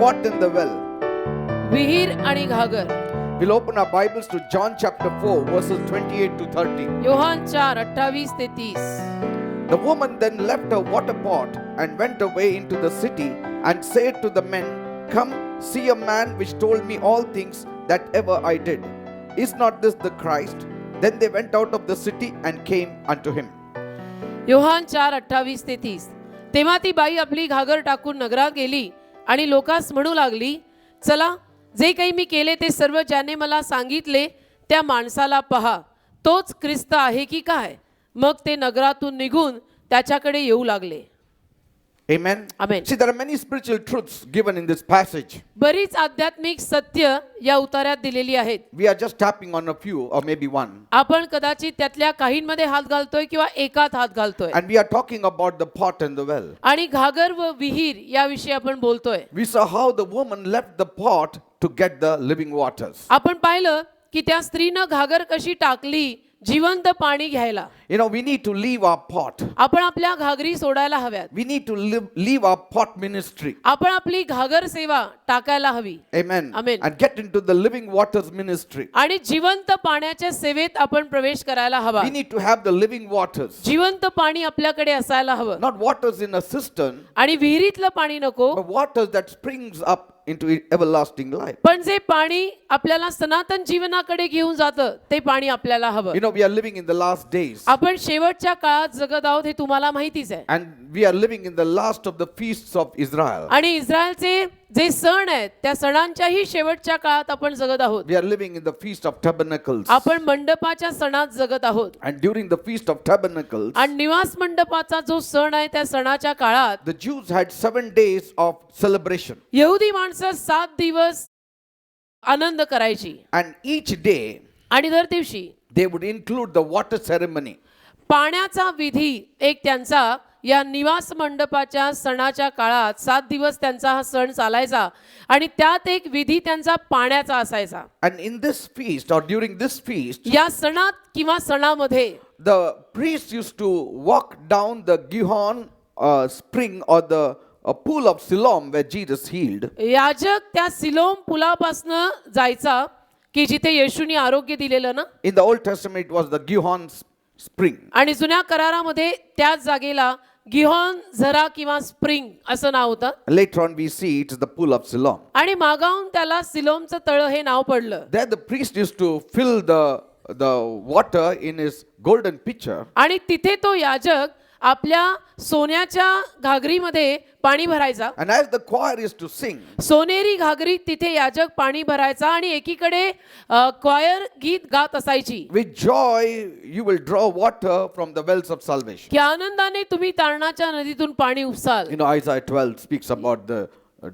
pot and the well. विहीर आणि घागर. We'll open our Bibles to John chapter 4 verses 28 to 30. Yohan 4:28 ते 30. The woman then left her water pot and went away into the city and said to the men, "Come, see a man which told me all things that ever I did. Is not this the Christ?" Then they went out of the city and came unto him. Yohan 4:28 ते 30. तेव्हा ती बाई आपली घागर टाकून नगरात गेली आणि लोकांस म्हणू लागली, चला, जे काही मी केले ते सर्व ज्याने मला सांगितले त्या माणसाला पहा, तोच ख्रिस्त आहे की काय. मग ते नगरातून निघून त्याच्याकडे येऊ लागले. Amen. Amen. See, there are many spiritual truths given in this passage. बरीच आध्यात्मिक सत्य या उतार्यात दिलेली आहेत. We are just tapping on a few or maybe one. आपण कदाचित त्यातल्या काहींमध्ये हात घालतोय किंवा एकात हात घालतोय. And we are talking about the pot and the well. आणि घागर व विहीर याविषयी आपण बोलतोय. We saw how the woman left the pot to get the living waters. आपण पाहिलं की त्या स्त्रीनं घागर कशी टाकली जिवंत पाणी घ्यायला. You know, we need to leave our pot. आपण आपल्या घागरी सोडायला हव्यात. We need to leave our pot ministry. आपण आपली घागर सेवा टाकायला हवी. Amen. Amen. And get into the living waters ministry. आणि जिवंत पाण्याच्या सेवेत आपण प्रवेश करायला हवा. We need to have the living waters. जिवंत पाणी आपल्याकडे असायला हवं. Not waters in a cistern, आणि विहिरीतलं पाणी नको, but waters that springs up into everlasting life. पण जे पाणी आपल्याला सनातन जीवनाकडे घेऊन जातं ते पाणी आपल्याला हवं. You know, we are living in the last days. आपण शेवटच्या काळात जगत आहोत हे तुम्हाला माहितीच आहे. And we are living in the last of the feasts of Israel. आणि इस्रायलचे जे सण आहेत त्या सणांच्याही शेवटच्या काळात आपण जगत आहोत. We are living in the feast of tabernacles. आपण मंडपाच्या सणात जगत आहोत. And during the feast of tabernacles, आणि निवास मंडपाचा जो सण आहे त्या सणाच्या काळात the Jews had 7 days of celebration. यहुदी माणसं 7 दिवस आनंद करायची. And each day आणि दर दिवशी they would include the water ceremony. पाण्याचा विधी एक त्यांचा या निवास मंडपाच्या सणाच्या काळात 7 दिवस त्यांचा हा सण चालायचा आणि त्यात एक विधी त्यांचा पाण्याचा असायचा. And in this feast or during this feast, या सणात किंवा सणामध्ये the priest used to walk down the Gihon spring or the pool of Siloam where Jesus healed. याजक त्या सिलोम पुलापासनं जायचा की जिथे येशूनी आरोग्य दिलेलं ना. In the Old Testament, it was the Gihon spring. आणि जुन्या करारामध्ये त्याच जागेला गिहोन झरा किंवा स्प्रिंग असं नाव होतं. Later on, we see it's the pool of Siloam. आणि मागाहून त्याला सिलोमचं तळ हे नाव पडलं. There, the priest used to fill the water in his golden pitcher. आणि तिथे तो याजक आपल्या सोन्याच्या घागरीमध्ये पाणी भरायचा. And as the choir used to sing, सोनेरी घागरीत तिथे याजक पाणी भरायचा आणि एकीकडे क्वायर गीत गात असायची with joy you will draw water from the wells of salvation. की आनंदाने तुम्ही तारणाच्या नदीतून पाणी उपसाल. You know, Isaiah 12 speaks about the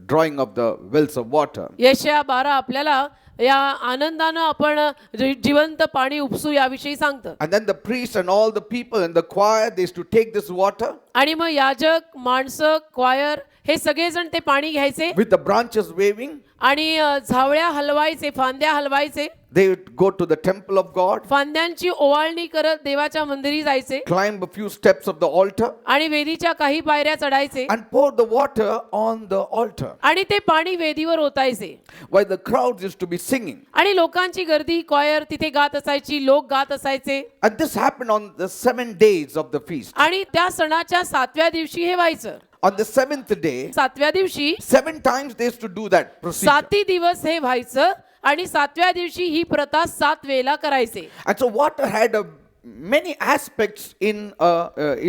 drawing of the wells of water. यशाया 12 आपल्याला या आनंदानं आपण जिवंत पाणी उपसू याविषयी सांगतं. And then the priest and all the people and the choir, they used to take this water आणि मग याजक, माणसं, क्वायर हे सगळेजण ते पाणी घ्यायचे with the branches waving. आणि झावळ्या हलवायचे, फांद्या हलवायचे. They would go to the temple of God, फांद्यांची ओवाळणी करत देवाच्या मंदिरी जायचे climb a few steps of the altar आणि वेदीच्या काही पायऱ्या चढायचे and pour the water on the altar आणि ते पाणी वेदीवर ओतायचे. while the crowds used to be singing. आणि लोकांची गर्दी, क्वायर तिथे गात असायची, लोक गात असायचे. And this happened on the 7 days of the feast. आणि त्या सणाच्या 7व्या दिवशी हे व्हायचं. On the 7th day, 7व्या दिवशी 7 times they used to do that procedure. 7 दिवस हे व्हायचं आणि 7व्या दिवशी ही प्रथा 7 वेळेला करायचे. And so water had many aspects in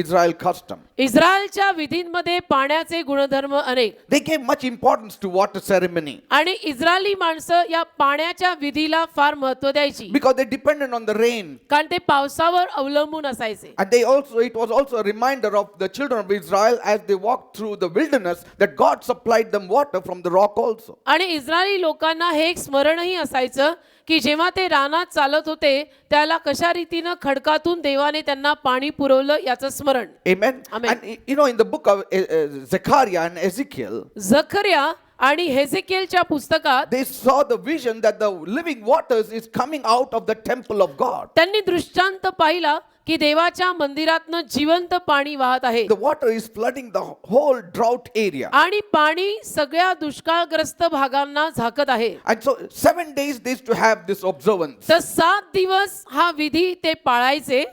Israel custom. इस्रायलच्या विधींमध्ये पाण्याचे गुणधर्म अनेक. They gave much importance to water ceremony आणि इस्रायली माणसं या पाण्याच्या विधीला फार महत्त्व द्यायची. because they depended on the rain. कारण ते पावसावर अवलंबून असायचे. And it was also a reminder of the children of Israel as they walked through the wilderness that God supplied them water from the rock also. आणि Israeli लोकांना हे एक स्मरणही असायचं की जेव्हा ते रानात चालत होते त्याला कशा रीतीनं खडकातून देवाने त्यांना पाणी पुरवलं याचं स्मरण. Amen. Amen. And you know, in the book of Zechariah and Ezekiel, झकर्या आणि हेजेकिएलच्या पुस्तकात they saw the vision that the living waters is coming out of the temple of God. त्यांनी दृष्टांत पाहिला की देवाच्या मंदिरातनं जिवंत पाणी वाहत आहे The water is flooding the whole drought area. आणि पाणी सगळ्या दुष्काळग्रस्त भागांना झाकत आहे. And so 7 days they used to have this observance. तर 7 दिवस हा विधी ते पाळायचे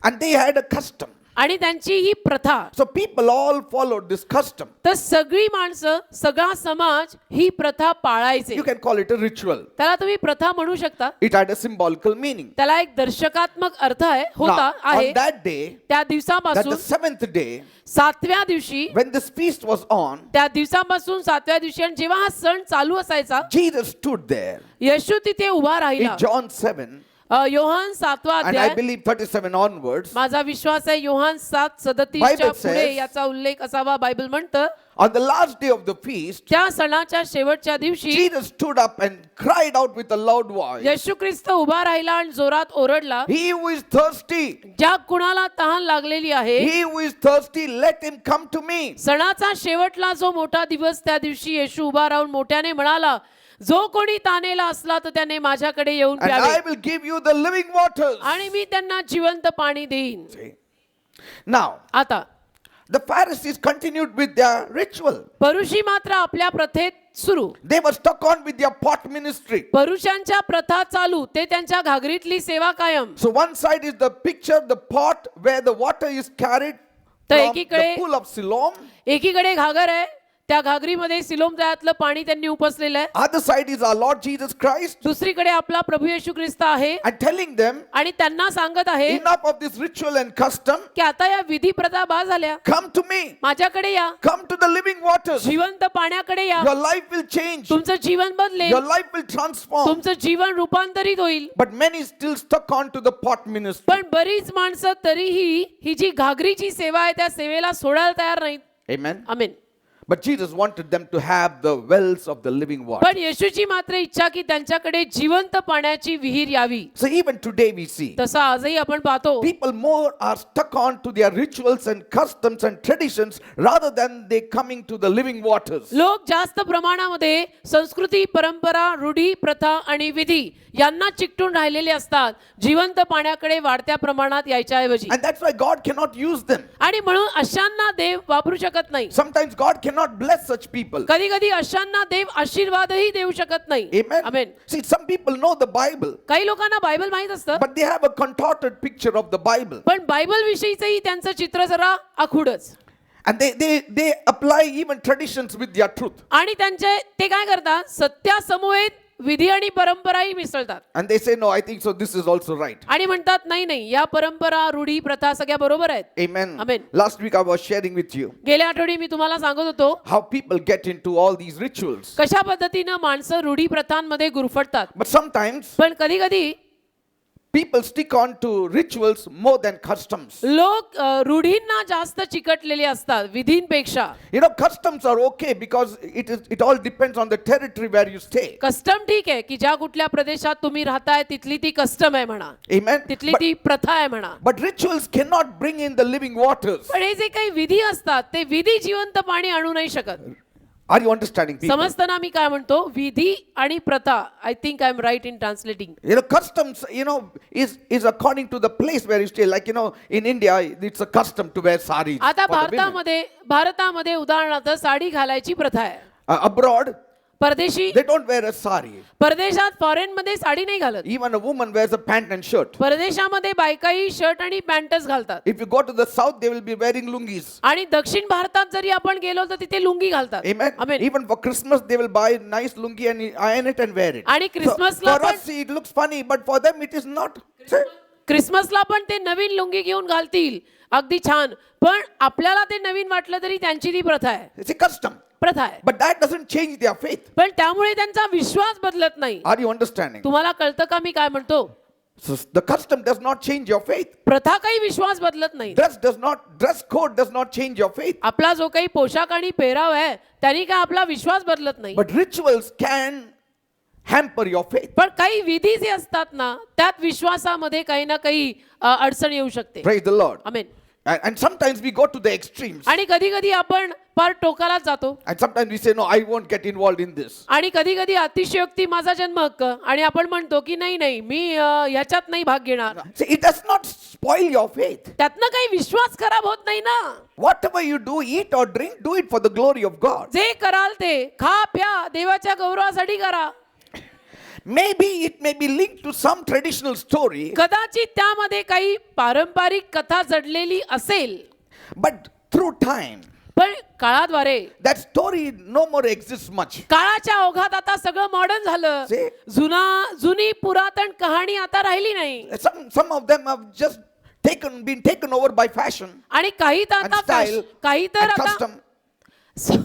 And they had a custom. आणि त्यांची ही प्रथा. So people all followed this custom. तर सगळी माणसं सगळा समाज ही प्रथा पाळायचे. You can call it a ritual. त्याला तुम्ही प्रथा म्हणू शकता. It had a symbolical meaning. त्याला एक दर्शकात्मक अर्थ आहे होता Now, आहे. on that day, त्या that दिवसापासून the 7th day, 7व्या दिवशी when this feast was on, त्या दिवसापासून 7व्या दिवशी आणि जेव्हा हा सण चालू असायचा Jesus stood there येशू तिथे उभा राहिला. in John 7, Yohan 7वा and I अध्याय believe 37 onwards. माझा विश्वास आहे योहान 7:37 Bible says- पुढे याचा उल्लेख असावा. बायबल म्हणतं On the last day of the feast, त्या सणाच्या शेवटच्या दिवशी Jesus stood up and cried out with a loud voice, येशू ख्रिस्त उभा राहिला आणि जोरात ओरडला, "He who is thirsty, ज्या कुणाला तहान लागलेली आहे he who is thirsty, let him come to me." सणाचा शेवटला जो मोठा दिवस त्या दिवशी येशू उभा राहून मोठ्याने म्हणाला, जो कोणी तानेला असला तर त्याने माझ्याकडे येऊन And प्यावे I will give you the living waters. आणि मी त्यांना जिवंत पाणी देईन. See? Now, आता the Pharisees continued with their ritual. परुषी मात्र आपल्या प्रथेत सुरू. They were stuck on with their pot ministry. परुषांच्या प्रथा चालू, ते त्यांच्या घागरीतली सेवा कायम. So one side is the picture, the pot where the water is carried तर from एकीकडे- the pool of Siloam. एकीकडे घागर आहे, त्या घागरीमध्ये सिलोम तळ्यातलं पाणी त्यांनी उपसलेलं आहे. Other side is our Lord Jesus Christ, दुसरीकडे आपला प्रभू येशू ख्रिस्त आहे and telling them, आणि त्यांना सांगत आहे enough of this ritual and custom. की आता या विधी प्रथा बा झाल्या, Come to me. माझ्याकडे या, Come to the living waters. जिवंत पाण्याकडे या, Your life will change. तुमचं जीवन बदलेल, Your life will transform. तुमचं जीवन रूपांतरित होईल. But many still stuck on to the pot ministry. पण बरीच माणसं तरीही ही जी घागरीची सेवा आहे त्या सेवेला सोडायला तयार नाहीत. Amen. Amen. But Jesus wanted them to have the wells of the living water. पण येशूची मात्र इच्छा की त्यांच्याकडे जिवंत पाण्याची विहीर यावी. So even today we see तसं आजही आपण पाहतो people more are stuck on to their rituals and customs and traditions rather than they coming to the living waters. लोक जास्त प्रमाणामध्ये संस्कृती, परंपरा, रूढी, प्रथा आणि विधी यांना चिकटून राहिलेले असतात, जिवंत पाण्याकडे वाढत्या प्रमाणात यायच्या ऐवजी. And that's why God cannot use them. आणि म्हणून अशांना देव वापरू शकत नाही. Sometimes God cannot bless such people. कधी कधी अशांना देव आशीर्वादही देऊ शकत नाही. Amen. Amen. See, some people know the Bible, काही लोकांना बायबल माहित असतं, but they have a contorted picture of the Bible. पण बायबल विषयीचंही त्यांचं चित्र जरा आखूडच. And they apply even traditions with their truth. आणि ते काय करतात, सत्यासमवेत विधी आणि परंपराही मिसळतात. And they say, no, I think so, this is also right. आणि म्हणतात नाही नाही, या परंपरा, रूढी, प्रथा सगळ्या बरोबर आहेत. Amen. Amen. Last week I was sharing with you गेल्या आठवडी मी तुम्हाला सांगत होतो how people get into all these rituals. कशा पद्धतीनं माणसं रूढी प्रथांमध्ये गुरफटतात. But sometimes पण कधी कधी people stick on to rituals more than customs. लोक रूढींना जास्त चिकटलेले असतात विधींपेक्षा. You know, customs are okay because it all depends on the territory where you stay. Custom ठीक आहे की ज्या कुठल्या प्रदेशात तुम्ही राहताय तिथली ती कस्टम आहे म्हणा, Amen. तिथली ती प्रथा आहे म्हणा. But rituals cannot bring in the living waters. पण हे जे काही विधी असतात ते विधी जिवंत पाणी आणू नाही शकत. Are you understanding, people? समजताना मी काय म्हणतो, विधी आणि प्रथा, I think I am right in translating. You know, customs, is according to the place where you stay. Like, in India, it's a custom to wear saris. आता for the women. भारतामध्ये उदाहरणार्थ साडी घालायची प्रथा आहे. Abroad, परदेशी they don't wear a sari. परदेशात foreign मध्ये साडी नाही घालत. Even a woman wears a pant and shirt. परदेशामध्ये बायकाही शर्ट आणि पॅन्टच घालतात. If you go to the south, they will be wearing lungis. आणि दक्षिण भारतात जरी आपण गेलो तर तिथे लुंगी घालतात. Amen. Amen. Even for Christmas, they will buy nice lungi and iron it and wear it. आणि क्रिसमसला for us, it looks funny, but for them, it is not. क्रिसमसला पण ते नवीन लुंगी घेऊन घालतील, अगदी छान. पण आपल्याला ते नवीन वाटलं तरी त्यांची ती प्रथा आहे. It's a custom. प्रथा आहे. But that doesn't change their faith. पण त्यामुळे त्यांचा विश्वास बदलत नाही. Are you understanding? तुम्हाला कळतं का मी काय म्हणतो? So the custom does not change your faith. प्रथा काही विश्वास बदलत नाही. Dress code does not change your faith. आपला जो काही पोशाख आणि पेहराव आहे त्यांनी काय आपला विश्वास बदलत नाही. But rituals can hamper your faith. पण काही विधी जे असतात ना, त्यात विश्वासामध्ये काही ना काही अडचण येऊ शकते. Praise the Lord. Amen. And sometimes we go to the extremes. आणि कधी कधी आपण फार टोकालाच जातो And sometimes we say, no, I won't get involved in this. आणि कधी कधी अतिशयोक्ती माझा जन्म हक्क आणि आपण म्हणतो की नाही नाही मी ह्याच्यात नाही भाग घेणार. See, it does not spoil your faith. त्यातनं काही विश्वास खराब होत नाही ना. Whatever you do, eat or drink, do it for the glory of God. जे कराल ते खा प्या देवाच्या गौरवासाठी करा. Maybe it may be linked to some traditional story, कदाचित त्यामध्ये काही पारंपरिक कथा जडलेली असेल but through time, पण काळाद्वारे that story no more exists much. काळाच्या ओघात आता सगळं मॉडर्न झालं. See? जुनी पुरातन कहाणी आता राहिली नाही. Some of them have just been taken over by fashion आणि काही तर and आता style काही तर and आता custom.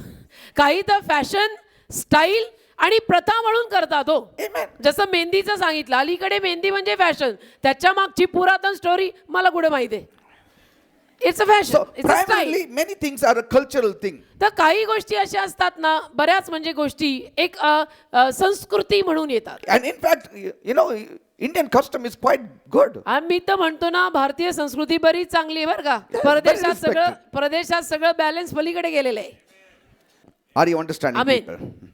काही तर फॅशन स्टाईल आणि प्रथा म्हणून करतात हो. Amen. जसं मेहंदीचं सांगितलं अलीकडे मेहंदी म्हणजे फॅशन त्याच्या मागची पुरातन स्टोरी मला कुठे माहिती आहे. It's a fashion So it's a style. primarily, many things are a cultural thing. तर काही गोष्टी अशा असतात ना बऱ्याच म्हणजे गोष्टी एक संस्कृती म्हणून येतात. And in fact, Indian custom is quite good. आणि मी तर म्हणतो ना भारतीय संस्कृती बरीच चांगली आहे बरं का. respected. परदेशात सगळं बॅलन्स पलीकडे गेलेलं आहे. Are you understanding, Amen. people?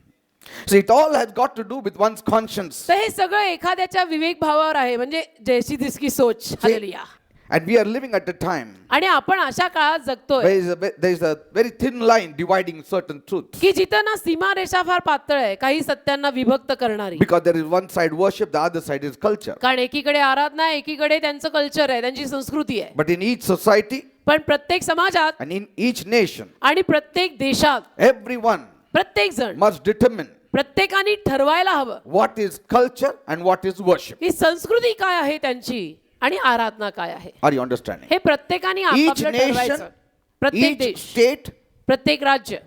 So it all has got to do with one's conscience. तर हे सगळं एखाद्याच्या विवेक भावावर आहे म्हणजे जैसी तिसकी सोच. Hallelujah. And we are living at a time आणि आपण अशा काळात जगतोय there is a very thin line dividing certain truths. की जिथं ना सीमारेषा फार पातळ आहे काही सत्यांना विभक्त करणारी. Because there is one side worship, the other side is culture. कारण एकीकडे आराधना आहे एकीकडे त्यांचं कल्चर आहे त्यांची संस्कृती आहे. But in each society पण प्रत्येक समाजात and in each nation, आणि प्रत्येक देशात everyone प्रत्येक जण must determine प्रत्येकाने ठरवायला हवं what is culture and what is worship. ही संस्कृती काय आहे त्यांची आणि आराधना काय आहे. Are you understanding? हे प्रत्येकाने Each आपापलं ठरवायचं. nation, प्रत्येक each देश state, प्रत्येक राज्य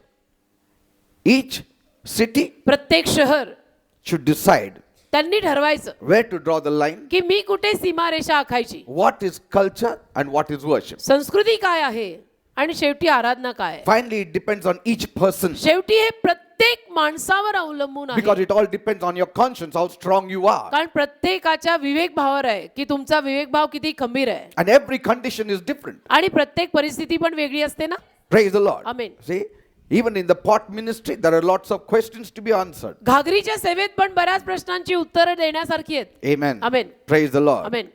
each city प्रत्येक शहर should decide त्यांनी ठरवायचं where to draw the line, की मी कुठे सीमारेषा आखायची. what is culture and what is worship. संस्कृती काय आहे आणि शेवटी आराधना काय आहे. Finally, it depends on each person. शेवटी हे प्रत्येक माणसावर अवलंबून Because आहे. it all depends on your conscience, how strong you are. कारण प्रत्येकाच्या विवेक भावावर आहे की तुमचा विवेक भाव किती खंबीर आहे. And every condition is different. आणि प्रत्येक परिस्थिती पण वेगळी असते ना. Praise the Lord. Amen. See, even in the pot ministry, there are lots of questions to be answered. घागरीच्या सेवेत पण बऱ्याच प्रश्नांची उत्तरं देण्यासारखी आहेत. Amen. Amen. Praise the Lord. Amen.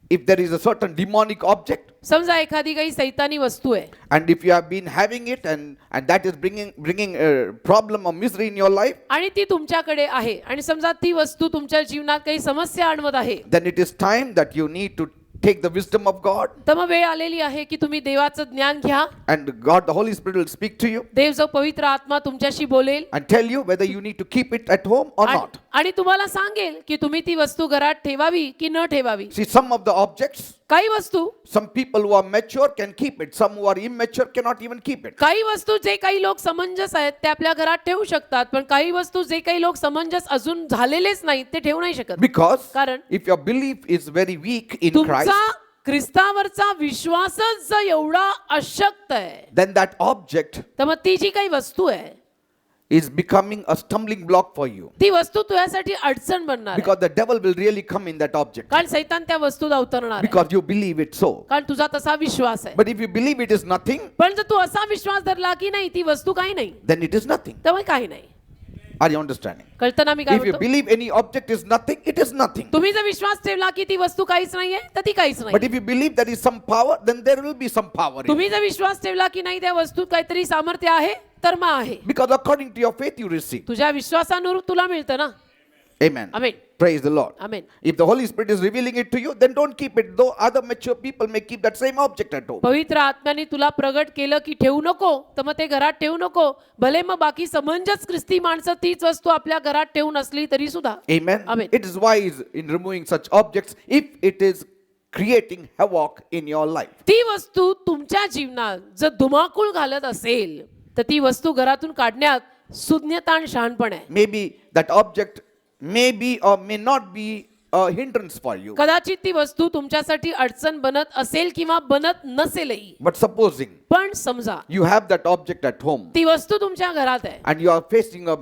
If there is a certain demonic object, समजा एखादी काही सैतानी वस्तू आहे and if you have been having it and that is bringing a problem or misery in your life, आणि ती तुमच्याकडे आहे आणि समजा ती वस्तू तुमच्या जीवनात काही समस्या आणवत आहे then it is time that you need to take the wisdom of God, तर मग वेळ आलेली आहे की तुम्ही देवाचं ज्ञान घ्या. and God, the Holy Spirit will speak to you देव जो पवित्र आत्मा तुमच्याशी बोलेल and tell you whether you need to keep it at home or not. आणि तुम्हाला सांगेल की तुम्ही ती वस्तू घरात ठेवावी की न ठेवावी. See, some of the objects, काही वस्तू some people who are mature can keep it, some who are immature cannot even keep it. काही वस्तू जे काही लोक समंजस आहेत ते आपल्या घरात ठेवू शकतात पण काही वस्तू जे काही लोक समंजस अजून झालेलेच नाहीत ते ठेवू नाही शकत. Because कारण if your belief is very weak in तुमचा Christ, ख्रिस्तावरचा विश्वासच जर एवढा अशक्त आहे then that object तर मग ती जी काही वस्तू आहे is becoming a stumbling block for you. ती वस्तू तुझ्यासाठी अडचण बनणार आहे. Because the devil will really come in that object. कारण सैतान त्या वस्तूला उतरणार आहे. Because you believe it so. कारण तुझा तसा विश्वास आहे. But if you believe it is nothing, पण जर तू असा विश्वास धरला की नाही ती वस्तू काही नाही then it is nothing. तर मग काही नाही. Are you understanding? कळतं ना मी काय If you म्हणतो. believe any object is nothing, it is nothing. तुम्ही जर विश्वास ठेवला की ती वस्तू काहीच नाहीये तर ती काहीच But नाही. if you believe there is some power, then there will be some power in it. तुम्ही जर विश्वास ठेवला की नाही त्या वस्तूत काहीतरी सामर्थ्य आहे तर मग आहे. Because according to your faith you receive. तुझ्या विश्वासानुरूप तुला मिळतं ना. Amen. Amen. Praise the Lord. Amen. If the Holy Spirit is revealing it to you, then don't keep it. Though other mature people may keep that same object at home. पवित्र आत्म्याने तुला प्रगट केलं की ठेवू नको तर मग ते घरात ठेवू नको. भले मग बाकी समंजस ख्रिस्ती माणसं तीच वस्तू आपल्या घरात ठेवून असली तरी सुद्धा. Amen. Amen. It is wise in removing such objects if it is creating havoc in your life. ती वस्तू तुमच्या जीवनात जर धुमाकूळ घालत असेल तर ती वस्तू घरातून काढण्यात सुज्ञता आणि शहाणपण आहे. Maybe that object may be or may not be a hindrance for you. कदाचित ती वस्तू तुमच्यासाठी अडचण बनत असेल किंवा बनत नसेलही. But supposing पण समजा you have that object at home ती वस्तू तुमच्या घरात आहे and you are facing a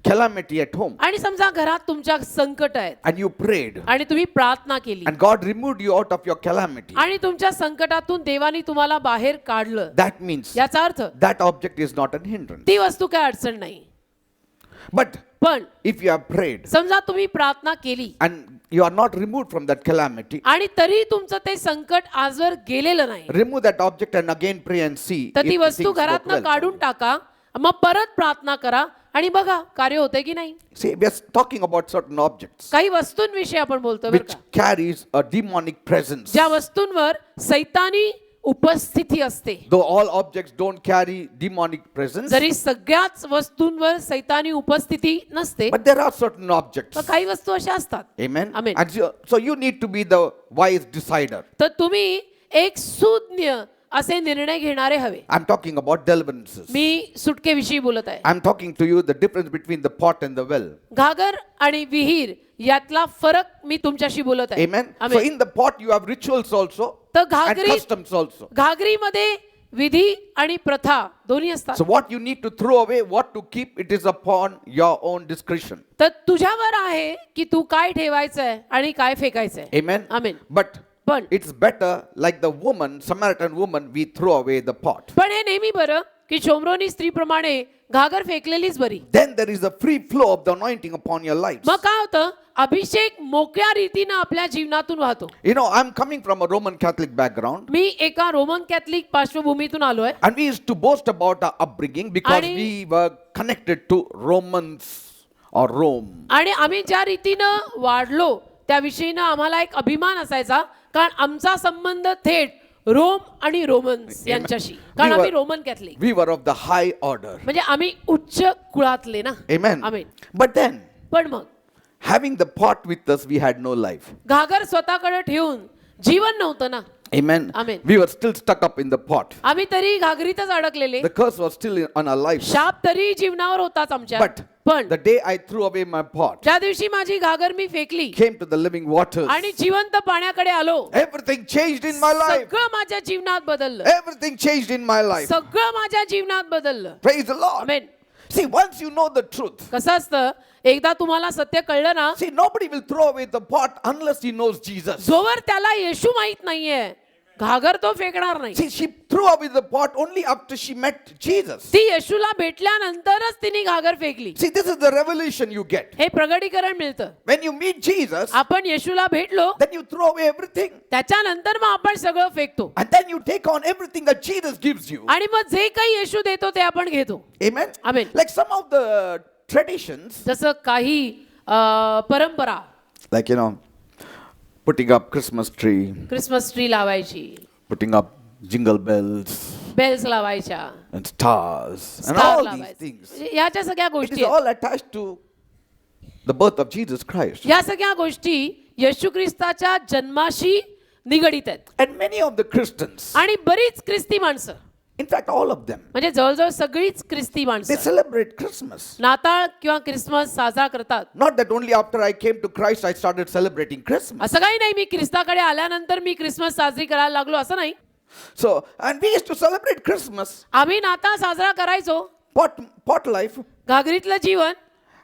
calamity at home आणि समजा घरात तुमच्या संकट आहेत and you prayed आणि तुम्ही प्रार्थना केली and God removed you out of your calamity, आणि तुमच्या संकटातून देवानी तुम्हाला बाहेर काढलं, that means याचा अर्थ that object is not an hindrance. ती वस्तू काय अडचण नाही. But पण if you have prayed समजा तुम्ही प्रार्थना केली and you are not removed from that calamity, आणि तरी तुमचं ते संकट आजवर गेलेलं नाही, remove that object and again pray and see तर if ती the वस्तू things work घरातनं well. काढून टाका, मग परत प्रार्थना करा आणि बघा कार्य होते की नाही. See, we are talking about certain objects काही वस्तूंविषयी आपण बोलतोय बरं which का, carries a demonic presence. ज्या वस्तूंवर सैतानी उपस्थिती असते. Though all objects don't carry demonic presence, जरी सगळ्याच वस्तूंवर सैतानी उपस्थिती नसते, but there are certain objects. पण काही वस्तू अशा असतात. Amen. Amen. And so you need to be the wise decider. तर तुम्ही एक सुज्ञ असे निर्णय घेणारे हवे. I'm talking about deliverances. मी सुटकेविषयी बोलत आहे. I'm talking to you the difference between the pot and the well. घागर आणि विहीर यातला फरक मी तुमच्याशी बोलत आहे. Amen. So amen. in the pot you have rituals also तर and घागरी customs also. घागरीमध्ये विधी आणि प्रथा दोन्ही असतात. So what you need to throw away, what to keep, it is upon your own discretion. तर तुझ्यावर आहे की तू काय ठेवायचंय आणि काय फेकायचंय. Amen. आमेन. But पण it's better like the woman, Samaritan woman, we throw away the pot. पण हे नेहमी बरं की शोम्रोनी स्त्रीप्रमाणे घागर फेकलेलीच बरी. Then there is a free flow of the anointing upon your lives. मग काय होतं, अभिषेक मोकळ्या रीतीनं आपल्या जीवनातून वाहतो. You know, I'm coming from a Roman Catholic background. मी एका रोमन कॅथलिक पार्श्वभूमीतून आलोय And we used to boast about our upbringing because आणि- we were connected to Romans or Rome. आणि आम्ही ज्या रीतीनं वाढलो त्याविषयीनं आम्हाला एक अभिमान असायचा, कारण आमचा संबंध थेट रोम आणि रोमन्स यांच्याशी, कारण We आम्ही were- Roman Catholic, We were of the high order. म्हणजे आम्ही उच्च कुळातले ना. Amen. आमेन. But then, पण मग having the pot with us, we had no life. घागर स्वतःकडे ठेवून जीवन नव्हतं ना. Amen. Amen. We were still stuck up in the pot. आम्ही तरी घागरीतच अडकलेले, The curse was still on our life. शाप तरी जीवनावर होताच आमच्या. But पण the day I threw away my pot, ज्या दिवशी माझी घागर मी फेकली came to the living waters, आणि जिवंत पाण्याकडे आलो, everything changed in my life. सगळं माझ्या जीवनात बदललं. Everything changed in my life. सगळं माझ्या जीवनात बदललं. Praise the Lord. Amen. See, once you know the truth, कसं असतं, एकदा तुम्हाला सत्य कळलं ना, see, nobody will throw away the pot unless he knows Jesus. जोवर त्याला येशू माहित नाहीये, घागर तो फेकणार नाही. See, she threw away the pot only after she met Jesus. ती येशूला भेटल्यानंतरच तिने घागर फेकली. See, this is the revelation you get. हे प्रगटीकरण मिळतं. When you meet Jesus, आपण येशूला भेटलो then you throw away everything. त्याच्यानंतर मग आपण सगळं फेकतो And then you take on everything that Jesus gives you. आणि मग जे काही येशू देतो ते आपण घेतो. Amen? Amen. Like some of the traditions, जसं काही परंपरा, like, you know, putting up Christmas tree, Christmas tree लावायची, putting up jingle bells bells लावायच्या, and stars and star all these लावायचे, things. म्हणजे ह्या ज्या सगळ्या It गोष्टी is आहेत, all attached to the birth of Jesus Christ. या सगळ्या गोष्टी येशू ख्रिस्ताच्या जन्माशी निगडीत आहेत. And many of the Christians, आणि बरीच ख्रिस्ती माणसं, in fact all of them, म्हणजे जवळजवळ सगळीच ख्रिस्ती they माणसं celebrate Christmas. नाताळ किंवा ख्रिसमस साजरा करतात. Not that only after I came to Christ I started celebrating Christmas. असं काही नाही मी ख्रिस्ताकडे आल्यानंतर मी ख्रिसमस साजरी करायला लागलो, असं नाही. So, and we used to celebrate Christmas, आम्ही नाताळ साजरा करायचो, pot life, घागरीतलं Jeevan.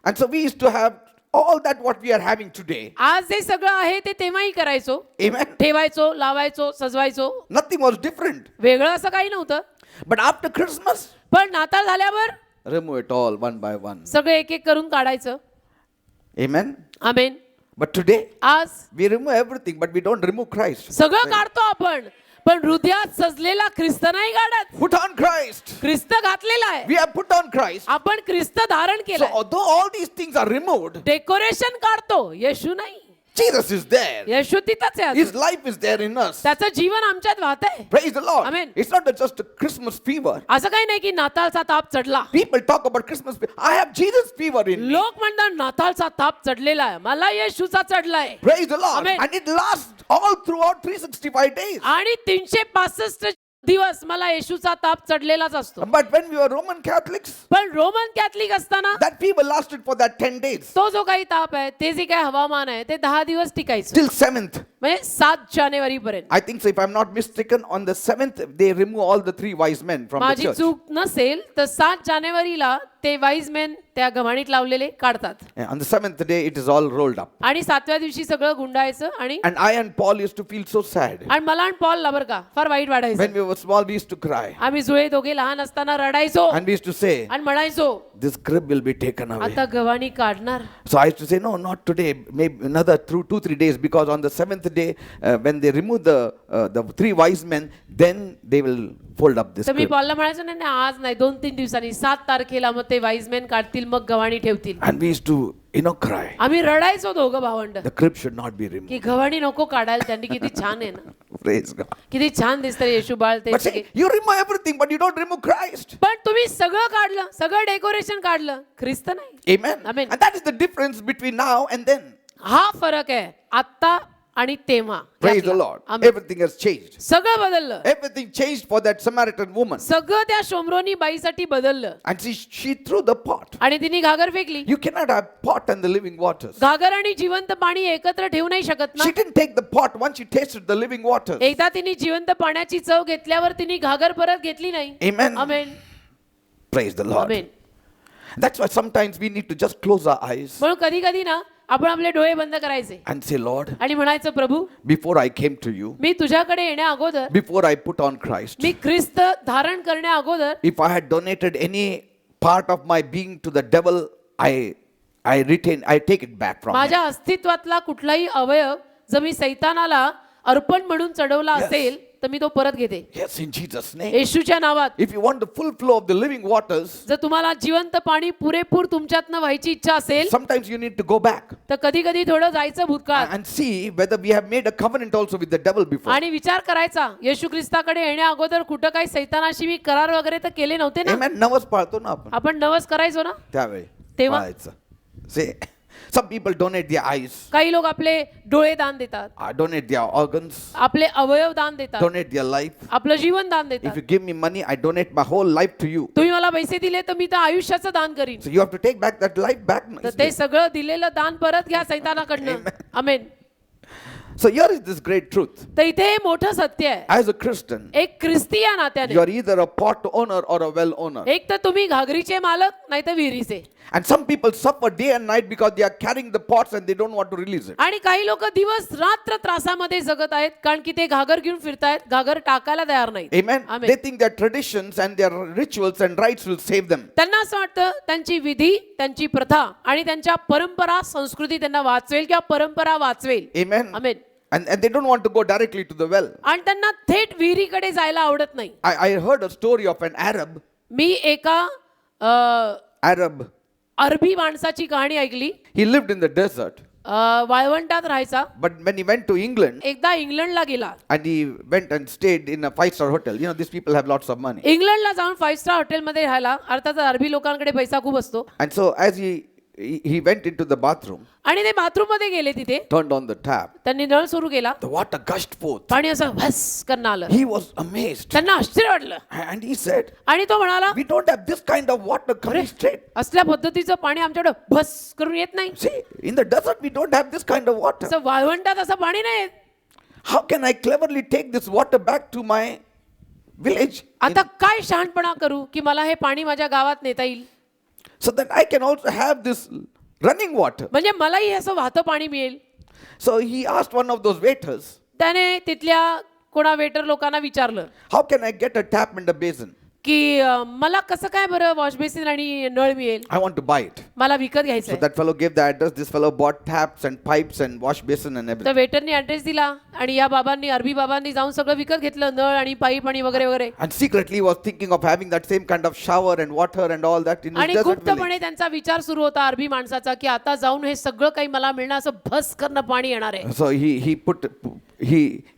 and so we used to have all that what we are having today. आज जे सगळं आहे ते तेव्हाही करायचो, Amen. ठेवायचो, लावायचो, सजवायचो. Nothing was different. वेगळं असं काही नव्हतं. But after Christmas, पण नाताळ झाल्यावर remove it all one by one. सगळं एक एक करून काढायचं. Amen. आमेन. But today, आज we remove everything, but we don't remove Christ. सगळं काढतो आपण, पण हृदयात सजलेला ख्रिस्त नाही काढत. Put on Christ. ख्रिस्त घातलेला आहे, We have put on Christ. आपण ख्रिस्त धारण So केलं. although all these things are removed, decoration काढतो, येशू नाही. Jesus is there. येशू तिथंच आहे. His life is there in us. त्याचं जीवन आमच्यात वाहत आहे. Praise the Lord. Amen. It's not just a Christmas fever. असं काही नाही की नाताळचा ताप चढला. People talk about Christmas fever. I have Jesus fever in me. लोक म्हणतात नाताळचा ताप चढलेला आहे, मला येशूचा चढलाय. Praise the Lord. Amen. And it lasts all throughout 365 days. आणि 365 दिवस मला येशूचा ताप चढलेलाच असतो. But when we were Roman Catholics, पण रोमन कॅथलिक असताना that fever lasted for that 10 days. तो जो काही ताप आहे, ते जे काही हवामान आहे, ते 10 दिवस टिकायचं. Till 7th. म्हणजे 7 जानेवारी पर्यंत. I think so, if I'm not mistaken, on the 7th, they remove all the 3 wise men from the माझी church. चूक नसेल तर 7 जानेवारीला ते वाईज मेन त्या गव्हाणीत लावलेले काढतात. On the 7th day, it is all rolled up. आणि 7व्या दिवशी सगळं गुंडाळायचं आणि And I and Paul used to feel so sad. मला आणि पॉलला बरं का फार वाईट वाटायचं. When we were small, we used to cry. आम्ही जुळे दोघे लहान असताना रडायचो And we used to say, आणि म्हणायचो this crib will be taken away. आता गव्हाणी काढणार. So I used to say, no, not today, maybe another 2-3 days, because on the 7th day, when they remove the 3 wise men, then they will fold up this तर मी crib. पॉलला म्हणायचो नाही नाही, आज नाही 2-3 दिवसांनी 7 तारखेला मग ते वाईजमॅन काढतील मग गव्हाणी ठेवतील. And we used to, cry. आम्ही रडायचो दोघं भावंड The crib should not be removed. की गव्हाणी नको काढायला. त्यांनी किती छान आहे ना, Praise God. किती छान दिसतं येशू बाळ ते. But say, you remove everything, but you don't remove Christ. पण तुम्ही सगळं काढलं, सगळं डेकोरेशन काढलं, ख्रिस्त नाही. Amen. Amen. And that is the difference between now and then. हा फरक आहे आत्ता आणि तेव्हा. Praise the Lord. Amen. Everything has changed. सगळं बदललं. Everything changed for that Samaritan woman. सगळं त्या शोमरोनी बाईसाठी बदललं. And she threw the pot. आणि तिने घागर फेकली. You cannot have pot and the living waters. घागर आणि जिवंत पाणी एकत्र ठेवू नाही शकत ना. She didn't take the pot once she tasted the living waters. एकदा तिने जिवंत पाण्याची चव घेतल्यावर तिने घागर परत घेतली नाही. Amen. Amen. Praise the Lord. Amen. That's why sometimes we need to just close our eyes म्हणून कधी कधी ना आपण आपले डोळे बंद करायचे and say, Lord, आणि म्हणायचं प्रभू before I came to you, मी तुझ्याकडे येण्या अगोदर, before I put on Christ, मी ख्रिस्त धारण करण्या अगोदर if I had donated any part of my being to the devil, I take it back from him. माझ्या अस्तित्वातला कुठलाही अवयव जर मी सैतानाला अर्पण म्हणून चढवला Yes. असेल तर मी तो परत घेते Yes, in Jesus' name. येशूच्या नावात. If you want the full flow of the living waters, जर तुम्हाला जिवंत पाणी पुरेपूर तुमच्यातनं व्हायची इच्छा असेल sometimes you need to go back तर कधी कधी थोडं जायचं भूतकाळात and see whether we have made a covenant also with the devil before. आणि विचार करायचा येशू ख्रिस्ताकडे येण्या अगोदर कुठं काही सैतानाशी मी करार वगैरे तर केले नव्हते ना. Amen. नवस पाळतो ना आपण आपण नवस करायचो ना त्यावेळी तेव्हा? पाळायचं. See, some people donate their eyes, काही लोक आपले डोळे दान देतात, donate their organs, आपले अवयव दान देतात, donate their life. आपलं जीवन दान If देतात. you give me money, I donate my whole life to you. तुम्ही मला पैसे दिले तर मी तर आयुष्याचं दान करीन. So you have to take back that life back. तर ते सगळं दिलेलं दान परत घ्या सैतानाकडनं. आमेन. So here is this great truth. तर इथे हे मोठं सत्य आहे. As a Christian, एक ख्रिस्ती या नात्याने you are either a pot owner or a well owner. एक तर तुम्ही घागरीचे मालक नाही तर विहिरीचे. And some people suffer day and night because they are carrying the pots and they don't want to release it. आणि काही लोक दिवस रात्र त्रासामध्ये जगत आहेत कारण की ते घागर घेऊन फिरतायत, घागर टाकायला तयार नाहीत. Amen. Amen. They think their traditions and their rituals and rites will save them. त्यांना असं वाटतं त्यांची विधी, त्यांची प्रथा आणि त्यांच्या परंपरा संस्कृती त्यांना वाचवेल किंवा परंपरा वाचवेल. Amen. Amen. And they don't want to go directly to the well. आणि त्यांना थेट विहिरीकडे जायला आवडत नाही. I heard a story of an Arab. मी एका Arab. अरबी माणसाची कहाणी ऐकली. He lived in the desert. वाळवंटात राहायचा. But when he went to England एकदा इंग्लंडला गेला. and he went and stayed in a 5-star hotel, you know, these people have lots of money. इंग्लंडला जाऊन 5 स्टार हॉटेलमध्ये राहायला. अर्थात अरबी लोकांकडे पैसा खूप असतो. And so as he went into the bathroom, आणि ते बाथरूम मध्ये गेले. तिथे turned on the tap, त्यांनी नळ सुरू केला. the water gushed forth. पाणी असं भस करणं आलं. He was amazed. त्यांना आश्चर्य वाटलं And he said, आणि तो म्हणाला we don't have this kind of water coming straight. असल्या पद्धतीचं पाणी आमच्याकडे भस करून येत नाही. See, in the desert we don't have this kind of water. असं वाळवंटात असं पाणी नाही येत. How can I cleverly take this water back to my village आता काय शहाणपणा करू की मला हे पाणी माझ्या गावात नेता येईल, so that I can also have this running water? म्हणजे मलाही हे असं वाहतं पाणी मिळेल. So he asked one of those waiters, त्याने तिथल्या कोणा वेटर लोकांना विचारलं how can I get a tap and a basin? की मला कसं काय बरं वॉश बेसिन आणि नळ मिळेल, I want to buy it. मला विकत So घ्यायचंय. that fellow gave the address. This fellow bought taps and pipes and wash basin and तर everything. वेटरनी ऍड्रेस दिला आणि या बाबांनी अरबी बाबांनी जाऊन सगळं विकत घेतलं, नळ आणि पाईप आणि वगैरे वगैरे. And secretly was thinking of having that same kind of shower and water and all that in his आणि desert गुप्तपणे village. त्यांचा विचार सुरू होता अरबी माणसाचा की आता जाऊन हे सगळं काही मला मिळणं असं भस करणं पाणी येणार आहे. So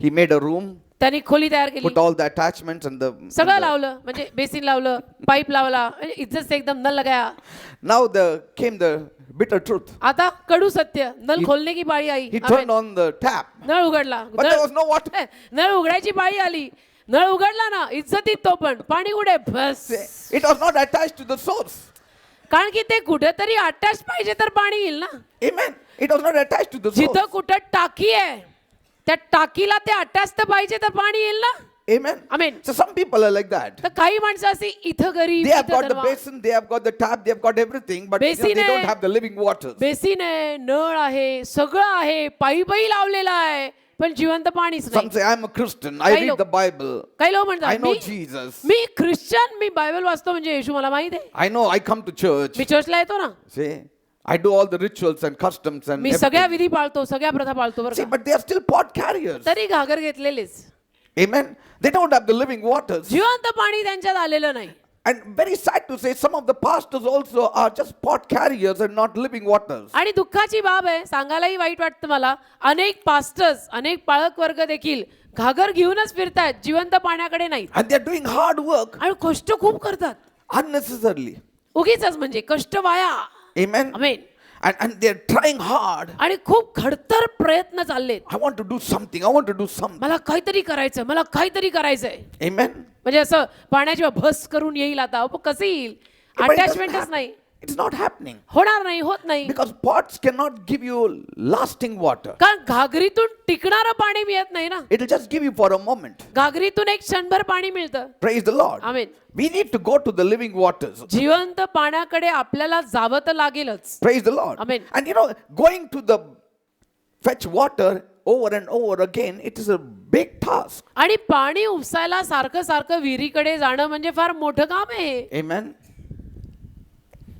he made a room, त्यांनी खोली तयार केली, put all the attachments and सगळं लावलं, म्हणजे बेसिन लावलं, पाईप लावला, म्हणजे इज्जत से एकदम नल लगाया. now came the bitter truth. आता कडू सत्य, नल खोलने की पाळी आई. He turned on the tap, नळ उघडला, but there was no water. नळ उघडायची पाळी आली. नळ उघडला ना, इज्जतीत तो पण पाणी कुठे बस. It was not attached to the source. कारण की ते कुठेतरी अटॅच पाहिजे तर पाणी येईल ना. Amen. It was not attached to the source. जिथं कुठं टाकी आहे त्या टाकीला ते अटॅच तर पाहिजे तर पाणी येईल ना. Amen. Amen. So some people are like that. तर काही माणसं अशी इथं गरीब They have इथं got the धनवान. basin, they have got the tap, they have got everything, but they Basin don't आहे. have the living waters. Basin आहे, नळ आहे, सगळं आहे, पाईपही लावलेला आहे, पण जिवंत पाणीच Some नाही. say, I'm a Christian, I काही read लोक- the Bible, काही लोक I म्हणतात know मी Jesus, मी ख्रिश्चन, मी बायबल वाचतो म्हणजे येशू मला माहित आहे. I know I come to church. मी चर्चला येतो ना, See, I do all the rituals and customs and मी सगळ्या everything. विधी पाळतो, सगळ्या प्रथा पाळतो बरं See, का. but they are still pot carriers. तरी घागर घेतलेलेच. Amen. They don't have the living waters. जिवंत पाणी त्यांच्यात आलेलं नाही. And very sad to say, some of the pastors also are just pot carriers and not living waters. आणि दुःखाची बाब आहे, सांगायलाही वाईट वाटतं मला, अनेक पास्टर्स, अनेक पाळक वर्ग देखील घागर घेऊनच फिरतात, जिवंत पाण्याकडे नाही. And they are doing hard work आणि कष्ट खूप करतात unnecessarily. उगीच म्हणजे कष्ट वाया. Amen. Amen. And they're trying hard. आणि खूप खडतर प्रयत्न चाललेत. I want to do something. I want to do something. मला काहीतरी करायचं, मला काहीतरी करायचंय. Amen. म्हणजे असं पाण्याची भस करून येईल आता. अहो, कसं येईल? But it doesn't अटॅचमेंटच happen. नाही, It's not happening. होणार नाही, होत नाही. Because pots cannot give you lasting water. कारण घागरीतून टिकणारं पाणी मिळत नाही ना. It'll just give you for a moment. घागरीतून एक क्षणभर पाणी मिळतं. Praise the Lord. Amen. We need to go to the living waters. जिवंत पाण्याकडे आपल्याला जावं तर लागेलच. Praise the Lord. Amen. And you know, going to the fetch water over and over again, it is a big task. आणि पाणी उपसायला सारखं सारखं विहिरीकडे जाणं म्हणजे फार मोठं काम आहे. Amen.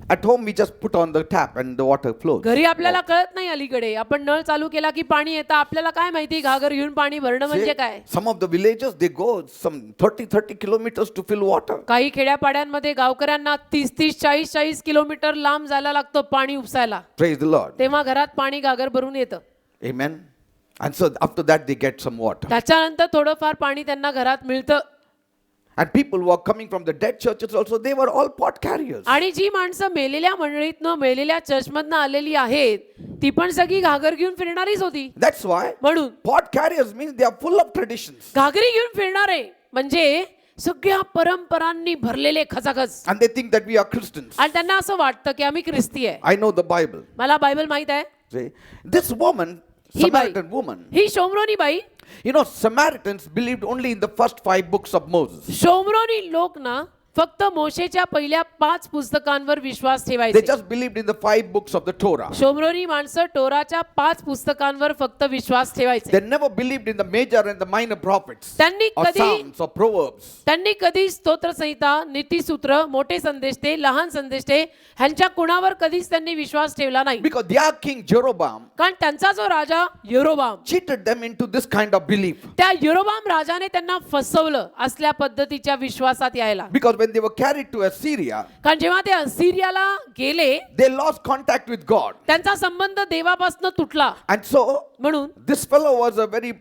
At home, we just put on the tap and the water flows. घरी आपल्याला कळत नाही अलीकडे. आपण नळ चालू केला की पाणी येतं. आपल्याला काय माहिती घागर घेऊन पाणी भरणं म्हणजे See, काय. some of the villages, they go some 30 kilometers to fill water. काही खेड्यापाड्यांमध्ये गावकऱ्यांना 30 40 किलोमीटर लांब जायला लागतं पाणी उपसायला. Praise the Lord. तेव्हा घरात पाणी घागर भरून येतं. Amen. And so after that, they get some water. त्याच्यानंतर थोडंफार पाणी त्यांना घरात मिळतं. And people who are coming from the dead churches also, they were all pot carriers. आणि जी माणसं मेलेल्या मंडळीतनं मेलेल्या चर्चमधनं आलेली आहेत ती पण सगळी घागर घेऊन फिरणारीच होती. That's why म्हणून pot carriers means they are full of traditions. घागरी घेऊन फिरणारे म्हणजे सगळ्या परंपरांनी भरलेले खचाखच. And they think that we are Christians. आणि त्यांना असं वाटतं की आम्ही ख्रिस्ती आहे. I know the Bible. मला बायबल माहित आहे. See, this woman, ही बाई, Samaritan woman, ही शोमरोनी बाई, you know, Samaritans believed only in the first 5 books of Moses. शोमरोनी लोक ना फक्त मोशेच्या पहिल्या 5 पुस्तकांवर विश्वास They ठेवायचे. just believed in the 5 books of the Torah. शोमरोनी माणसं टोराच्या 5 पुस्तकांवर फक्त विश्वास ठेवायचे. They never believed in the major and the minor prophets त्यांनी or कधी Psalms or Proverbs. त्यांनी कधी स्तोत्र संहिता, नीतिसूत्र, मोठे संदेश ते, लहान संदेश ते ह्यांच्या कुणावर कधीच त्यांनी विश्वास ठेवला नाही. Because their king Jeroboam कारण त्यांचा जो राजा यरोबाम, cheated them into this kind of belief. त्या यरोबाम राजाने त्यांना फसवलं असल्या पद्धतीच्या विश्वासात यायला. Because when they were carried to Assyria, कारण जेव्हा ते असिरियाला गेले they lost contact with God. त्यांचा संबंध देवापासून तुटला. And so, म्हणून this fellow was a very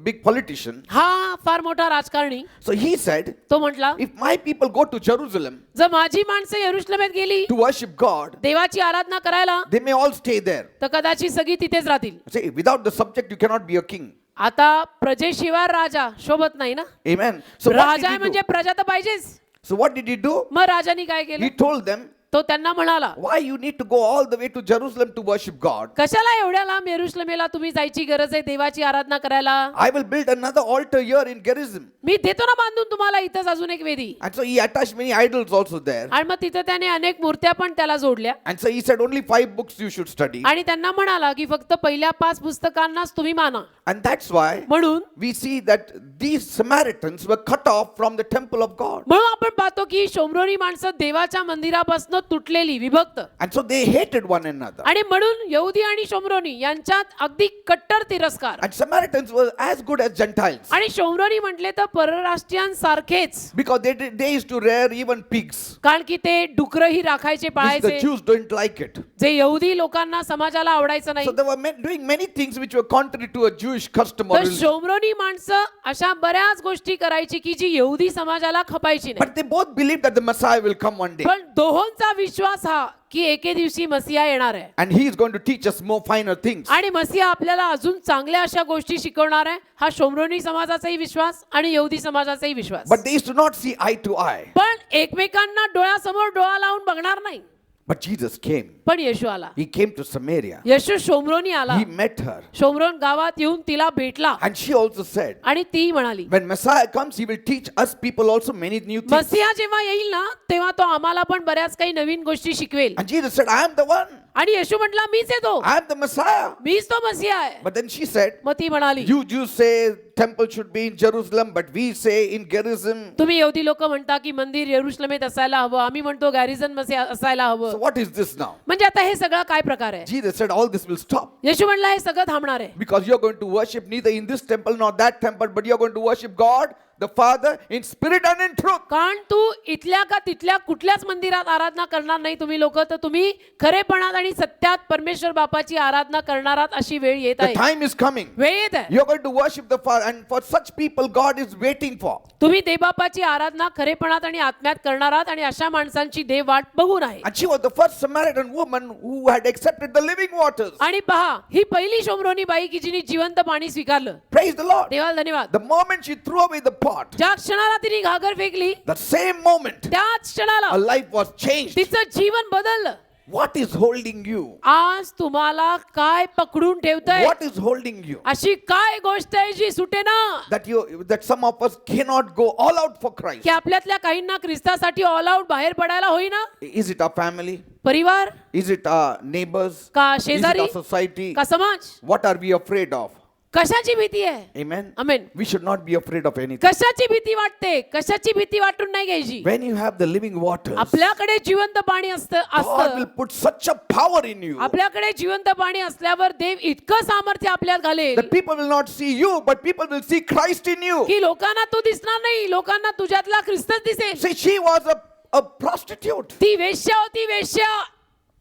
big politician. हा फार मोठा राजकारणी. So he said, तो म्हटला if my people go to Jerusalem जर माझी माणसं यरुशलेमेत गेली to worship God, देवाची आराधना करायला they may all stay there. तर कदाचित सगळी तिथेच राहतील. See, without the subject, you cannot be a king. आता प्रजेशिवाय राजा शोभत नाही ना. Amen. So what did Raja he आहे do? म्हणजे प्रजा तर पाहिजेच. So what did he do? मग राजाने काय केलं? He told them, तो त्यांना म्हणाला why you need to go all the way to Jerusalem to worship God? कशाला एवढ्या लांब यरुशलेमेला तुम्ही जायची गरज आहे देवाची आराधना करायला? I will build another altar here in Gerizim. मी देतो ना बांधून तुम्हाला इथंच अजून एक वेदी. And so he attached many idols also there. आणि मग तिथं त्याने अनेक मूर्त्या पण त्याला जोडल्या. And so he said only 5 books you should study. आणि त्यांना म्हणाला की फक्त पहिल्या 5 पुस्तकांनाच तुम्ही माना. And that's why म्हणून we see that these Samaritans were cut off from the temple of God. म्हणून आपण पाहतो की शोमरोनी माणसं देवाच्या मंदिरापासून तुटलेली, विभक्त. And so they hated one another. आणि म्हणून यहुदी आणि शोमरोनी यांच्यात अगदी कट्टर तिरस्कार. And Samaritans were as good as Gentiles. आणि शोमरोनी म्हटले तर परराष्ट्रीयांसारखेच. Because they used to rear even pigs. कारण की ते डुकरही राखायचे, Which the पाळायचे, Jews don't like it. जे यहुदी लोकांना समाजाला आवडायचं नाही. So they were doing many things which were contrary to a Jewish custom or तर religion. शोमरोनी माणसं अशा बऱ्याच गोष्टी करायची की जी यहुदी समाजाला खपायची नाही. But they both believed that the Messiah will come one day. पण दोहोंचा विश्वास हा की एके दिवशी मसिया येणार आहे. And he is going to teach us more finer things. आणि मसिया आपल्याला अजून चांगल्या अशा गोष्टी शिकवणार आहे. हा शोमरोनी समाजाचाही विश्वास आणि यहुदी समाजाचाही विश्वास. But they used to not see eye to eye. पण एकमेकांना डोळ्यासमोर डोळा लावून बघणार नाही. But Jesus came. पण येशू आला. He came to Samaria. येशू शोमरोनी आला. He met her. शोमरोन गावात येऊन तिला भेटला And she also said, आणि ती म्हणाली, when Messiah comes, he will teach us people also many new things. मसीहा जेव्हा येईल ना तेव्हा तो आम्हाला पण बऱ्याच काही नवीन गोष्टी शिकवेल. And Jesus said, I am the one. आणि येशू म्हटला, मीच आहे तो, I am the Messiah. मीच तो मसीहा आहे. But then she said, मग ती म्हणाली, you Jews say temple should be in Jerusalem, but we say in Gerizim. तुम्ही यहुदी लोक म्हणता की मंदिर येरुशलेमेत असायला हवं, आम्ही म्हणतो गॅरिझन मध्ये असायला So हवं. what is this now? म्हणजे आता हे सगळं काय प्रकार आहे? Jesus said, all this will stop. येशू म्हणला, हे सगळं थांबणार आहे. Because you're going to worship neither in this temple nor that temple, but you're going to worship God, the Father, in spirit and in truth. कारण तू इथल्या का तिथल्या कुठल्याच मंदिरात आराधना करणार नाही तुम्ही लोक, तर तुम्ही खरेपणात आणि सत्यात परमेश्वर बापाची आराधना करणार आहात अशी वेळ येत The आहे. time is coming. वेळ येत आहे. You're going to worship the Father, and for such people, God is waiting for. तुम्ही देवबापाची आराधना खरेपणात आणि आत्म्यात करणार आहात आणि अशा माणसांची देव वाट बघून आहे. And she was the first Samaritan woman who had accepted the living waters. आणि पहा, ही पहिली शोमरोनी बाई की जिने जिवंत पाणी स्वीकारलं. Praise the Lord. देवाला धन्यवाद. The moment she threw away the pot, ज्या क्षणाला तिने घागर फेकली, the same moment, त्याच क्षणाला her life was changed. तिचं जीवन बदललं. What is holding you? आज तुम्हाला काय पकडून ठेवतंय? What is holding you? अशी काय गोष्ट आहे जी सुटेना? That some of us cannot go all out for Christ. की आपल्यातल्या काहींना ख्रिस्तासाठी ऑल आउट बाहेर पडायला होईना? Is it our family? परिवार Is it our neighbors? का Is it शेजारी our society? का समाज? What are we afraid of? कशाची भीती आहे? Amen. Amen. We should not be afraid of anything. कशाची भीती वाटते? कशाची भीती वाटून नाही घ्यायची. When you have the living waters, आपल्याकडे जिवंत पाणी God will असतं. put such a power in you आपल्याकडे जिवंत पाणी असल्यावर देव इतकं सामर्थ्य आपल्यात घालेल that people will not see you, but people will see Christ in you. की लोकांना तू दिसणार नाही, लोकांना तुझ्यातला ख्रिस्तच दिसेल. See, she was a prostitute. ती वेश्या होती, वेश्या.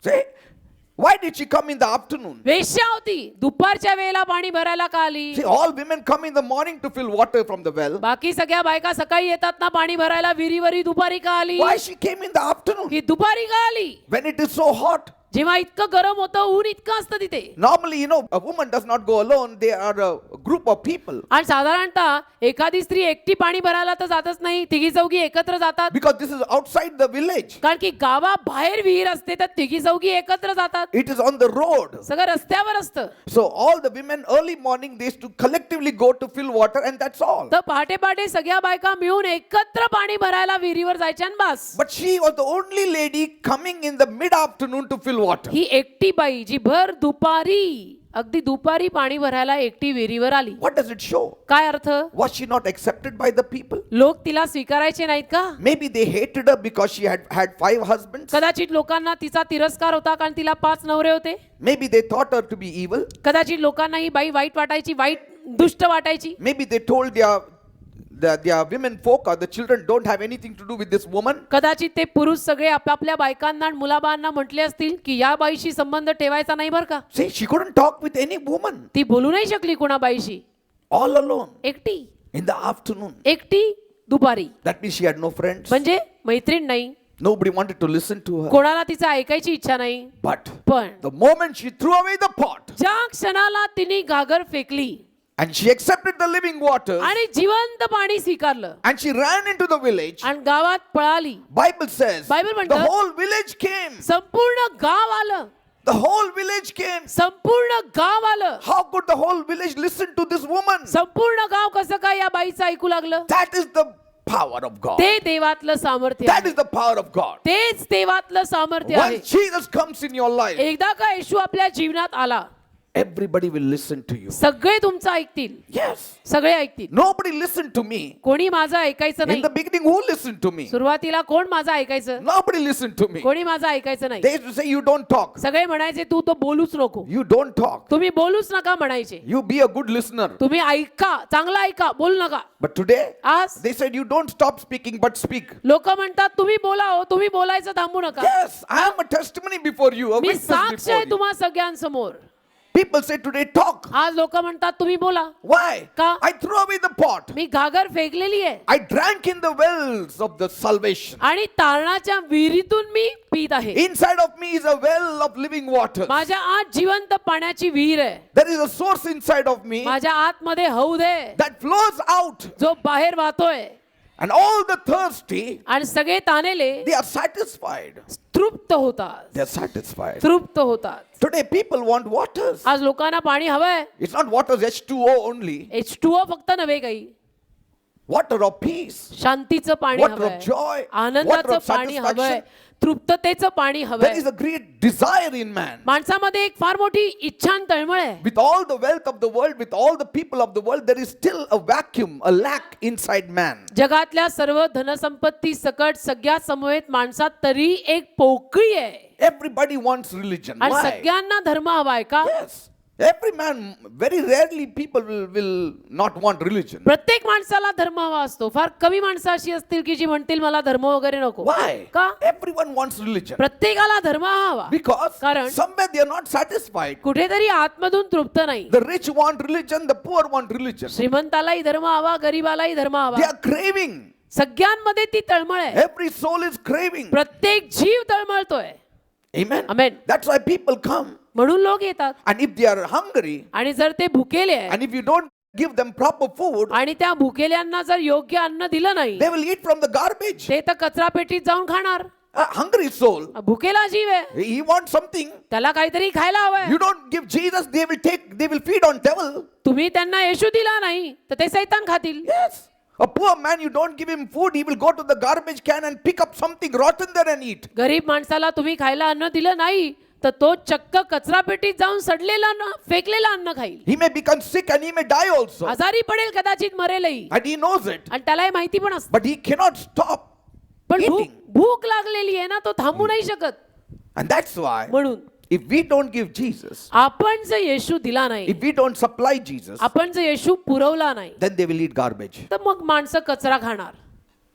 See, why did she come in the afternoon? वेश्या होती. दुपारच्या वेळेला पाणी भरायला का आली? See, all women come in the morning to fill water from the well. बाकी सगळ्या बायका सकाळी येतात ना पाणी भरायला, विहिरीवरी दुपारी का आली? Why she came in the afternoon? ही दुपारी का आली? When it is so hot. जेव्हा इतकं गरम होतं, ऊन इतकं असतं तिथे. Normally, a woman does not go alone. They are a group of people. आणि साधारणतः एखादी स्त्री एकटी पाणी भरायला तर जातच नाही, तिघी चौघी एकत्र जातात. Because this is outside the village. कारण की गावाबाहेर विहीर असते तर तिघी चौघी एकत्र जातात. It is on the road. सगळं रस्त्यावर असतं. So all the women early morning they used to collectively go to fill water, and that's all. तर पहाटे पहाटे सगळ्या बायका मिळून एकत्र पाणी भरायला विहिरीवर जायच्या आणि बस. But she was the only lady coming in the mid-afternoon to fill water. ही एकटी बाई जी भर दुपारी, अगदी दुपारी पाणी भरायला एकटी विहिरीवर आली. What does it show? काय अर्थ? Was she not accepted by the people? लोक तिला स्वीकारायचे नाहीत का? Maybe they hated her because she had 5 husbands. कदाचित लोकांना तिचा तिरस्कार होता कारण तिला 5 नवरे होते. Maybe they thought her to be evil. कदाचित लोकांना ही बाई वाईट वाटायची, वाईट दुष्ट वाटायची. Maybe they told their women folk or the children don't have anything to do with this woman. कदाचित ते पुरुष सगळे आपापल्या बायकांना आणि मुलाबाळांना म्हटले असतील की या बाईशी संबंध ठेवायचा नाही बरं का. See, she couldn't talk with any woman. ती बोलू नाही शकली कोणा बाईशी. All alone एकटी, in the afternoon. एकटी दुपारी. That means she had no friends. म्हणजे मैत्रीण नाही, Nobody wanted to listen to her. कोणाला तिचं ऐकायची इच्छा नाही. But पण the moment she threw away the pot ज्या क्षणाला तिने घागर फेकली and she accepted the living water आणि जिवंत पाणी स्वीकारलं and she ran into the village, आणि गावात पळाली, Bible says Bible the म्हणतं, whole village came. संपूर्ण गाव आलं. The whole village came. संपूर्ण गाव आलं. How could the whole village listen to this woman? संपूर्ण गाव कसं काय या बाईचं ऐकू लागलं? That is the power of God. ते देवातलं सामर्थ्य That आहे. is the power of God. तेच देवातलं सामर्थ्य आहे. Once Jesus comes in your life, एकदा का येशू आपल्या जीवनात आला, everybody will listen to you. सगळे तुमचं ऐकतील. Yes. सगळे ऐकतील. Nobody listened to me. कोणी माझं ऐकायचं In नाही. the beginning, who listened to me? सुरुवातीला कोण माझं ऐकायचं? Nobody listened to me. कोणी माझं ऐकायचं नाही. They used to say, you don't talk. सगळे म्हणायचे तू तो बोलूच नको, You don't talk. तुम्ही बोलूच नका म्हणायचे. You be a good listener. तुम्ही ऐका, चांगलं ऐका, बोलू नका. But today, आज they said, you don't stop speaking, but speak. लोक म्हणतात तुम्ही बोला हो, तुम्ही बोलायचं थांबू नका. Yes, I am a testimony before you, a me witness साक्ष before आहे you. तुम्हा सगळ्यांसमोर. People say today, talk. आज लोक म्हणतात तुम्ही बोला. Why? का? I threw away the pot. मी घागर फेकलेली आहे I drank in the wells of the salvation. आणि तारणाच्या विहिरीतून मी पीत आहे. Inside of me is a well of living water. माझ्या आत जिवंत पाण्याची विहीर आहे. There is a source inside of me माझ्या आतमध्ये हौद आहे that flows out. जो बाहेर वाहतोय. And all the thirsty, आणि सगळे तानेले they are satisfied. तृप्त होतात. They are satisfied. तृप्त होतात. Today people want waters. आज लोकांना पाणी हवंय. It's not waters H2O only. H2O फक्त नव्हे काही, Water of peace. शांतीचं पाणी Water of हवंय, joy. Water आनंदाचं of पाणी हवंय, satisfaction. तृप्ततेचं पाणी There हवंय. is a great desire in man. माणसामध्ये एक फार मोठी इच्छा आणि तळमळ आहे. With all the wealth of the world, with all the people of the world, there is still a vacuum, a lack inside man. जगातल्या सर्व धनसंपत्ती सकट सगळ्या समवेत माणसात तरी एक पोकळी आहे. Everybody wants religion. आणि Why? सगळ्यांना धर्म हवाय का? Yes. Every man, very rarely people will not want religion. प्रत्येक माणसाला धर्म हवा असतो. फार कमी माणसं अशी असतील की जी म्हणतील मला धर्म वगैरे नको. Why? का? Everyone wants religion. प्रत्येकाला धर्म हवा, Because कारण somewhere they are not satisfied. कुठेतरी आतमधून तृप्त नाही. The rich want religion, the poor want religion. श्रीमंतालाही धर्म हवा, गरीबालाही धर्म They हवा. are craving. सगळ्यांमध्ये ती तळमळ आहे. Every soul is craving. प्रत्येक जीव तळमळतोय. Amen. Amen. That's why people come. म्हणून लोक येतात. And if they are hungry, आणि जर ते भुकेले आहेत and if you don't give them proper food, आणि त्या भुकेल्यांना जर योग्य अन्न दिलं नाही, they will eat from the garbage. ते तर कचरा पेटीत जाऊन खाणार. A hungry soul, भुकेला जीव आहे, he wants something. त्याला काहीतरी खायला हवंय. You don't give Jesus, they will feed on devil. तुम्ही त्यांना येशू दिला नाही तर ते सैतान खातील. Yes. A poor man, you don't give him food, he will go to the garbage can and pick up something rotten there and eat. गरीब माणसाला तुम्ही खायला अन्न दिलं नाही तर तो चक्क कचरा पेटीत जाऊन सडलेलं अन्न, फेकलेलं अन्न खाईल. He may become sick and he may die also. आजारी पडेल, कदाचित मरेलही, And he knows it. आणि त्याला हे माहिती पण असतं. But he cannot stop पण eating. भूक लागलेली आहे ना, तो थांबू नाही शकत. And that's why म्हणून if we don't give Jesus, आपण जर येशू दिला नाही, if we don't supply Jesus, आपण जर येशू पुरवला नाही, then they will eat garbage. तर मग माणसं कचरा खाणार.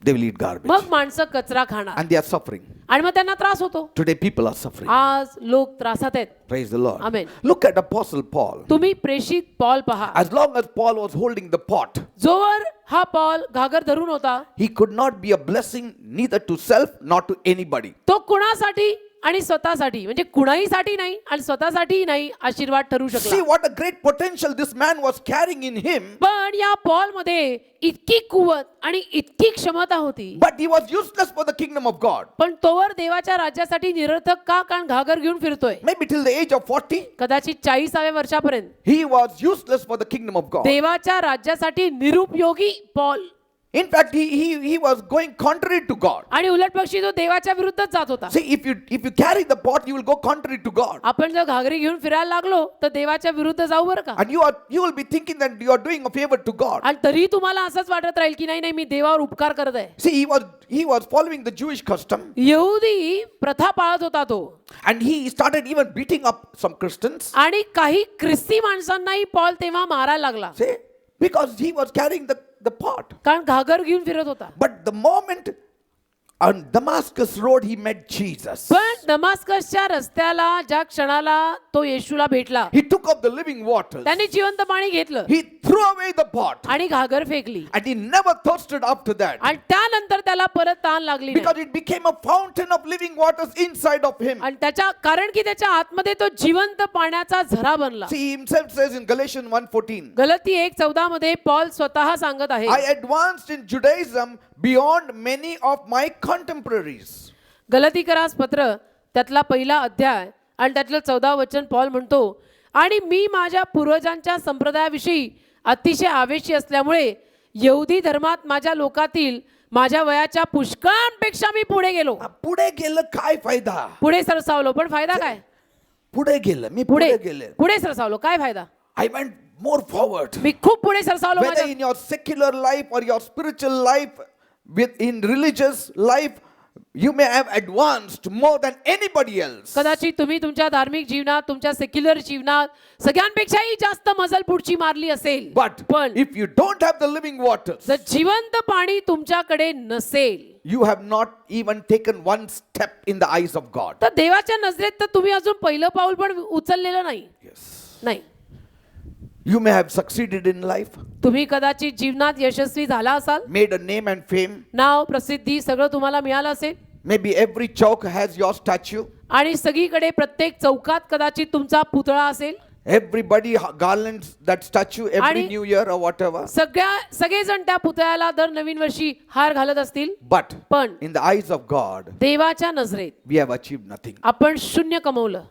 They will eat garbage. मग माणसं कचरा खाणार And they are suffering. आणि मग त्यांना त्रास होतो. Today people are suffering. आज लोक त्रासात आहेत. Praise the Lord. Amen. Look at Apostle Paul. तुम्ही प्रेषित पॉल पहा. As long as Paul was holding the pot, जोवर हा पॉल घागर धरून होता, he could not be a blessing neither to self nor to anybody. तो कुणासाठी आणि स्वतःसाठी, म्हणजे कुणाहीसाठी नाही आणि स्वतःसाठीही नाही, आशीर्वाद ठरू See शकला. what a great potential this man was carrying in him, पण या पॉल मध्ये इतकी कुवत आणि इतकी क्षमता होती, but he was useless for the kingdom of God. पण तोवर देवाच्या राज्यासाठी निरर्थक का? कारण घागर घेऊन फिरतोय. Maybe till the age of 40, कदाचित 40व्या वर्षापर्यंत he was useless for the kingdom of God. देवाच्या राज्यासाठी निरुपयोगी Paul. In fact, he was going contrary to God. आणि उलटपक्षी तो देवाच्या विरुद्धच जात होता. See, if you carry the pot, you will go contrary to God. आपण जर घागरी घेऊन फिरायला लागलो तर देवाच्या विरुद्ध जाऊ बरं का. And you will be thinking that you are doing a favor to God. आणि तरी तुम्हाला असंच वाटत राहील की नाही नाही मी देवावर उपकार करत आहे. See, he was following the Jewish custom. यहुदी प्रथा पाळत होता तो. And he started even beating up some Christians. आणि काही ख्रिस्ती माणसांनाही पॉल तेव्हा मारायला लागला. See, because he was carrying the pot. कारण घागर घेऊन फिरत होता. But the moment on Damascus road he met Jesus, पण दमास्कसच्या रस्त्याला ज्या क्षणाला तो येशूला भेटला, he took up the living waters. त्याने जिवंत पाणी घेतलं He threw away the pot. आणि घागर फेकली. And he never thirsted after that. आणि त्यानंतर त्याला परत ताण लागली नाही. Because it became a fountain of living waters inside of him. आणि त्याच्या कारण की त्याच्या आतमध्ये तो जिवंत पाण्याचा झरा बनला. See, he himself says in Galatians 1:14, गलती 1:14 मध्ये पॉल स्वतः सांगत आहे, I advanced in Judaism beyond many of my contemporaries. गलतीकरास पत्र त्यातला पहिला अध्याय आणि त्यातलं 14 वचन पॉल म्हणतो, आणि मी माझ्या पूर्वजांच्या संप्रदायाविषयी अतिशय आवेशी असल्यामुळे यहुदी धर्मात माझ्या लोकातील माझ्या वयाच्या पुष्कळांपेक्षा मी पुढे गेलो. पुढे गेलं काय फायदा? पुढे सरसावलो, पण फायदा काय? पुढे गेलं, मी पुढे पुढे गेले. पुढे सरसावलो, काय फायदा? I went more forward. मी खूप पुढे सरसावलो. Whether in your secular life or your spiritual life, in religious life, you may have advanced more than anybody else. कदाचित तुम्ही तुमच्या धार्मिक जीवनात, तुमच्या सेक्युलर जीवनात सगळ्यांपेक्षाही जास्त मजल पुढची मारली असेल. But पण if you don't have the living waters, जर जिवंत पाणी तुमच्याकडे नसेल, you have not even taken one step in the eyes of God. तर देवाच्या नजरेत तर तुम्ही अजून पहिलं पाऊल पण उचललेलं नाही. नाही. You may have succeeded in life, तुम्ही कदाचित जीवनात यशस्वी झाला असाल, made a name and fame. नाव, प्रसिद्धी सगळं तुम्हाला मिळालं असेल, Maybe every chowk has your statue. आणि सगळीकडे प्रत्येक चौकात कदाचित तुमचा पुतळा असेल. Everybody garlands that statue every आणि new year or whatever. सगळेजण त्या पुतळ्याला दर नवीन वर्षी हार घालत असतील, But पण in the eyes of God, देवाच्या नजरेत we have achieved nothing. आपण शून्य कमवलं.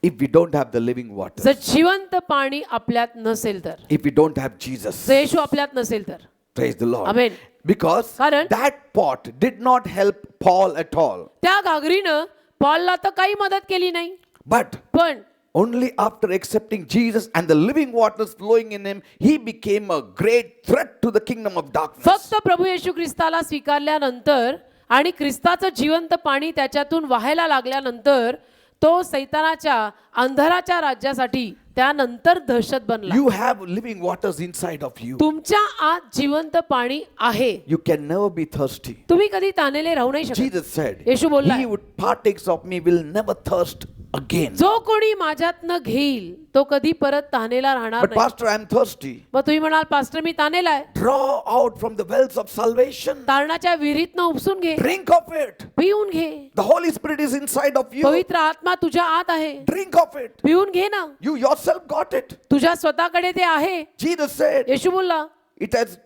If we don't have the living water, जर जिवंत पाणी आपल्यात नसेल तर, if we don't have Jesus, जर येशू आपल्यात नसेल तर, praise the Lord. Amen. Because कारण that pot did not help Paul at all. त्या घागरीनं पॉलला तर काही मदत केली नाही. But पण only after accepting Jesus and the living waters flowing in him, he became a great threat to the kingdom of darkness. फक्त प्रभू येशू ख्रिस्ताला स्वीकारल्यानंतर आणि ख्रिस्ताचं जिवंत पाणी त्याच्यातून वाहायला लागल्यानंतर तो सैतानाच्या अंधाराच्या राज्यासाठी त्यानंतर दहशत बनला. You have living waters inside of you. तुमच्या आत जिवंत पाणी आहे. You can never be thirsty. तुम्ही कधी तानेले राहू नाही शकत. Jesus said, येशू बोलला, he who partakes of me will never thirst again. जो कोणी माझ्यातनं घेईल तो कधी परत तानेला राहणार But नाही. pastor, I am thirsty. मग तुम्ही म्हणाल, पास्टर मी तानेला आहे. Draw out from the wells of salvation. तारणाच्या विहिरीतनं उपसून घे, Drink of it. पिऊन घे. The Holy Spirit is inside of you. पवित्र आत्मा तुझ्या आत आहे, Drink of it. पिऊन घे ना. You yourself got it. तुझ्या स्वतःकडे ते आहे. Jesus said, येशू बोलला, it has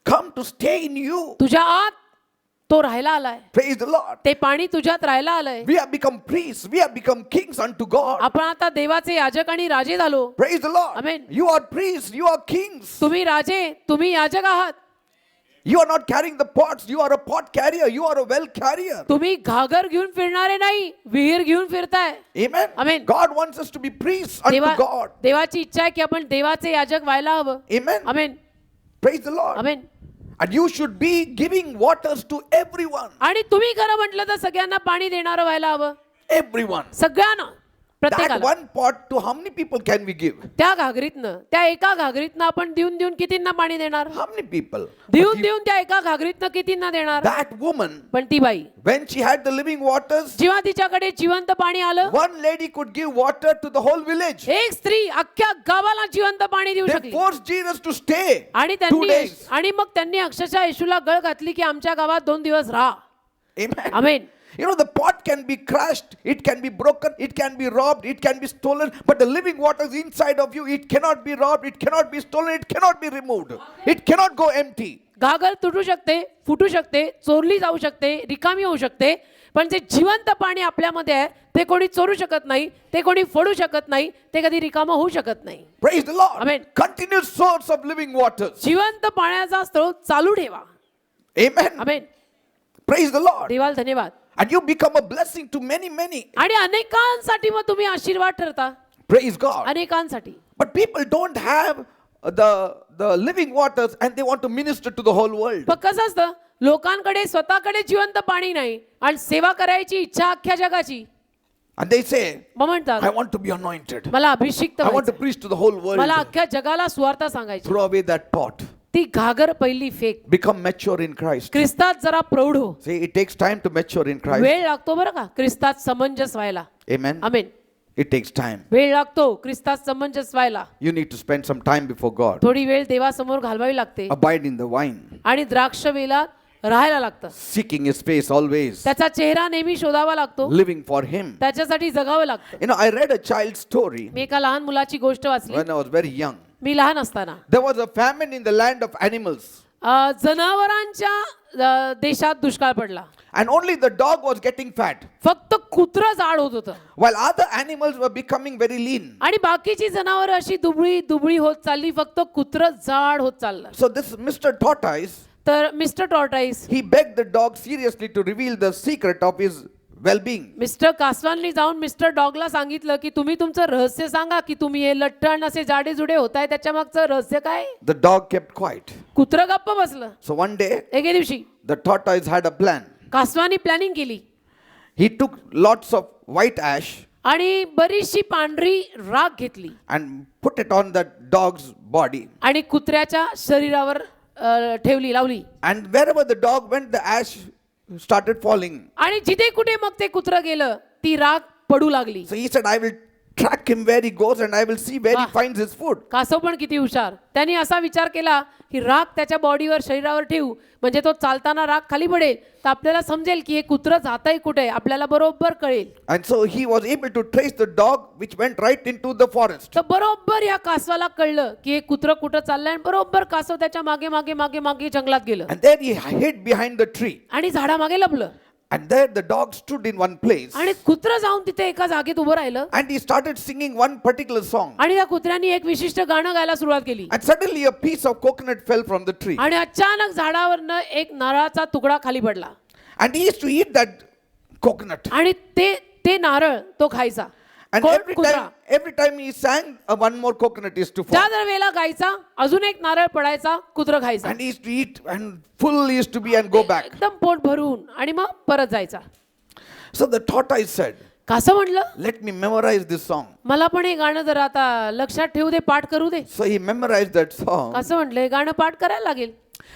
come to stay in you. तुझ्या आत तो राहायला आलाय. Praise the Lord. ते पाणी तुझ्यात राहायला आलंय. We have become priests. We have become kings unto God. आपण आता देवाचे याजक आणि राजे झालो. Praise the Lord. Amen. You are priests. You are kings. तुम्ही राजे, तुम्ही याजक आहात. You are not carrying the pots. You are a pot carrier. You are a well carrier. तुम्ही घागर घेऊन फिरणारे नाही, विहीर घेऊन फिरताय. Amen. Amen. God wants us to be priests unto God. देवाची इच्छा आहे की आपण देवाचे याजक व्हायला हवं. Amen. Amen. Praise the Lord. Amen. And you should be giving waters to everyone. आणि तुम्ही खरं म्हटलं तर सगळ्यांना पाणी देणारं व्हायला हवं. Everyone. सगळ्यांना, That प्रत्येकाला. one pot, to how many people can we give? त्या घागरीतनं, त्या एका घागरीतनं आपण देऊन देऊन कितींना पाणी देणार? How many people? देऊन देऊन त्या एका घागरीतनं कितींना देणार? That woman, पण ती बाई, when she had the living waters, जेव्हा तिच्याकडे जिवंत पाणी आलं, one lady could give water to the whole village. एक स्त्री अख्ख्या गावाला जिवंत पाणी देऊ They शकली. forced Jesus to stay आणि 2 days. मग त्यांनी अक्षरशः येशूला गळ घातली की आमच्या गावात 2 दिवस राहा. Amen. Amen. You know, the pot can be crushed, it can be broken, it can be robbed, it can be stolen, but the living waters inside of you, it cannot be robbed, it cannot be stolen, it cannot be removed. It cannot go empty. घागर तुटू शकते, फुटू शकते, चोरली जाऊ शकते, रिकामी होऊ शकते, पण जे जिवंत पाणी आपल्यामध्ये आहे ते कोणी चोरू शकत नाही, ते कोणी फोडू शकत नाही, ते कधी रिकामं होऊ शकत नाही. Praise the Lord. Amen. Continuous source of living waters. जिवंत पाण्याचा स्रोत चालू ठेवा. Amen. Amen. Praise the Lord. देवाला धन्यवाद. And you become a blessing to many, many. आणि अनेकांसाठी मग तुम्ही आशीर्वाद ठरता. Praise God. अनेकांसाठी. But people don't have the living waters and they want to minister to the whole world. पण कसं असतं, लोकांकडे स्वतःकडे जिवंत पाणी नाही आणि सेवा करायची इच्छा अख्ख्या जगाची. And they say, मग म्हणतात, I want to be anointed. मला अभिषिक्त I want to व्हायचं. preach to the whole world. मला अख्ख्या जगाला सुवार्ता सांगायची. Throw away that pot. ती घागर पहिली fake. Become mature in Christ. ख्रिस्तात जरा प्रौढ हो. See, it takes time to mature in Christ. वेळ लागतो बरं का ख्रिस्तात समंजस व्हायला. Amen. Amen. It takes time. वेळ लागतो ख्रिस्तात समंजस व्हायला. You need to spend some time before God. थोडी वेळ देवासमोर घालवावी लागते Abide in the vine. आणि द्राक्ष वेलात राहायला लागतं. Seeking His face always. त्याचा चेहरा नेहमी शोधावा लागतो. Living for Him. त्याच्यासाठी जगावं लागतं. You know, I read a child's story मी एका लहान मुलाची गोष्ट वाचली. when I was very young. मी लहान असताना There was a famine in the land of animals. जनावरांच्या देशात दुष्काळ पडला. And only the dog was getting fat. फक्त कुत्रं जाड होत होतं While other animals were becoming very lean. आणि बाकीची जनावर अशी दुबळी दुबळी होत चालली. फक्त कुत्रं जाड होत चाललं. So this Mr. Tortoise, तर mister टॉर्टाईस, he begged the dog seriously to reveal the secret of his well-being. Mister कासवांनी जाऊन मिस्टर डॉगला सांगितलं की तुम्ही तुमचं रहस्य सांगा की तुम्ही हे लठ्ठण असे जाडे जुडे होताय त्याच्या मागचं रहस्य काय. The dog kept quiet. कुत्रं गप्प बसलं. So one day, एके दिवशी the tortoise had a plan. Kaswani planning केली He took lots of white ash आणि बरीचशी पांढरी राख घेतली and put it on the dog's body. आणि कुत्र्याच्या शरीरावर ठेवली, लावली. And wherever the dog went, the ash started falling. आणि जिथे कुठे मग ते कुत्रं गेलं ती राख पडू लागली. So he said, I will track him where he goes and I will see where he Ah. finds his food. कासव पण किती हुशार. त्यांनी असा विचार केला की राख त्याच्या बॉडीवर शरीरावर ठेवू म्हणजे तो चालताना राख खाली पडेल तर आपल्याला समजेल की हे कुत्रं जातंय कुठे, आपल्याला बरोबर कळेल. And so he was able to trace the dog which went right into the forest. तर बरोबर या कासवाला कळलं की हे कुत्रं कुठं चाललंय आणि बरोबर कासव त्याच्या मागे मागे मागे मागे जंगलात गेलं And there he hid behind the tree. आणि झाडामागे लपलं And there the dog stood in one place. आणि कुत्रं जाऊन तिथे एका जागेत उभं राहिलं And he started singing one particular song. आणि त्या कुत्र्यानी एक विशिष्ट गाणं गायला सुरुवात केली And suddenly a piece of coconut fell from the tree. आणि अचानक झाडावरनं एक नारळाचा तुकडा खाली पडला And he used to eat that coconut. आणि ते नारळ तो खायचा. And कोण? every कुत्रा. time he sang, one more coconut used to fall. ज्या दर वेळेला गायचा अजून एक नारळ पडायचा, कुत्रं खायचा. And he used to eat and full used to be and go back. एकदम पोट भरून आणि मग परत जायचा. So the tortoise said, कसं म्हणलं let me memorize this song. मला पण हे गाणं जर आता लक्षात ठेवू दे, पाठ करू दे. So he memorized that song. कसं म्हटलं हे गाणं पाठ करायला लागेल.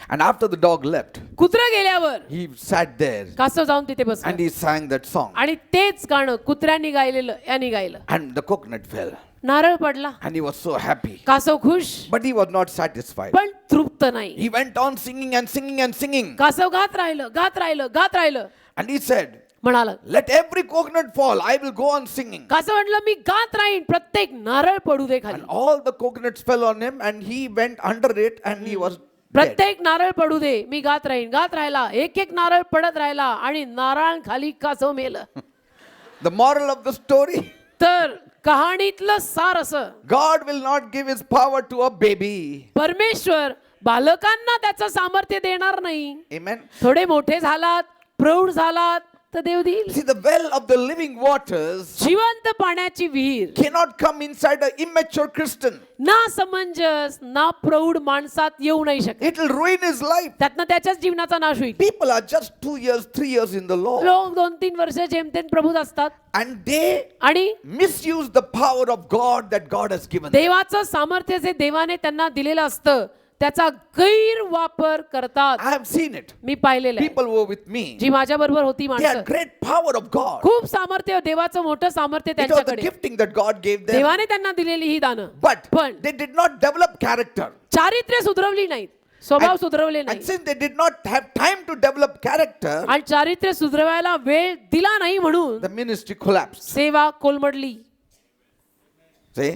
And after the dog left, कुत्रं गेल्यावर he sat there कासव जाऊन तिथे बसला and he sang that song. आणि तेच गाणं कुत्र्यांनी गायलेलं यांनी गायलं. And the coconut fell. नारळ पडला. And he was so happy. कासव खुश But he was not satisfied. पण तृप्त नाही. He went on singing and singing and singing. कासव गात राहिलं गात राहिलं गात राहिलं. And he said, म्हणाला let every coconut fall. I will go on singing. कासव म्हटलं मी गात राहीन, प्रत्येक नारळ पडू दे खाली. And all the coconuts fell on him and he went under it and he was dead. प्रत्येक नारळ पडू दे, मी गात राहीन. गात राहिला, एक एक नारळ पडत राहिला आणि नारळाखाली कासव मेलं. The moral of the story, तर कहाणीतलं सार असं, God will not give his power to a baby. परमेश्वर बालकांना त्याचं सामर्थ्य देणार नाही. Amen. थोडे मोठे झालात, प्रौढ झालात तर देव देईल. See, the well of the living waters जिवंत पाण्याची विहीर cannot come inside an immature Christian. ना समंजस ना प्रौढ माणसात येऊ नाही शकत. It will ruin his life. त्यातनं त्याच्याच जीवनाचा नाश होईल. People are just 2 years, 3 years in the Lord. लोक 2-3 वर्ष जेमतेम प्रभूत असतात And they आणि misuse the power of God that God has given them. देवाचं सामर्थ्य जे देवाने त्यांना दिलेलं असतं त्याचा गैरवापर करतात. I have seen it. मी पाहिलेलं आहे. People were with me. जी माझ्या बरोबर होती They माणसं, had great power of God. खूप सामर्थ्य, देवाचं मोठं सामर्थ्य It was the त्यांच्याकडे, gifting that God gave them. देवाने त्यांना दिलेली ही दानं. But पण they did not develop character. चारित्र्य सुधरवली नाहीत, स्वभाव सुधरवले And नाही since they did not have time to develop character, आणि चारित्र्य सुधरवायला वेळ दिला नाही म्हणून the ministry collapsed. सेवा कोलमडली. See?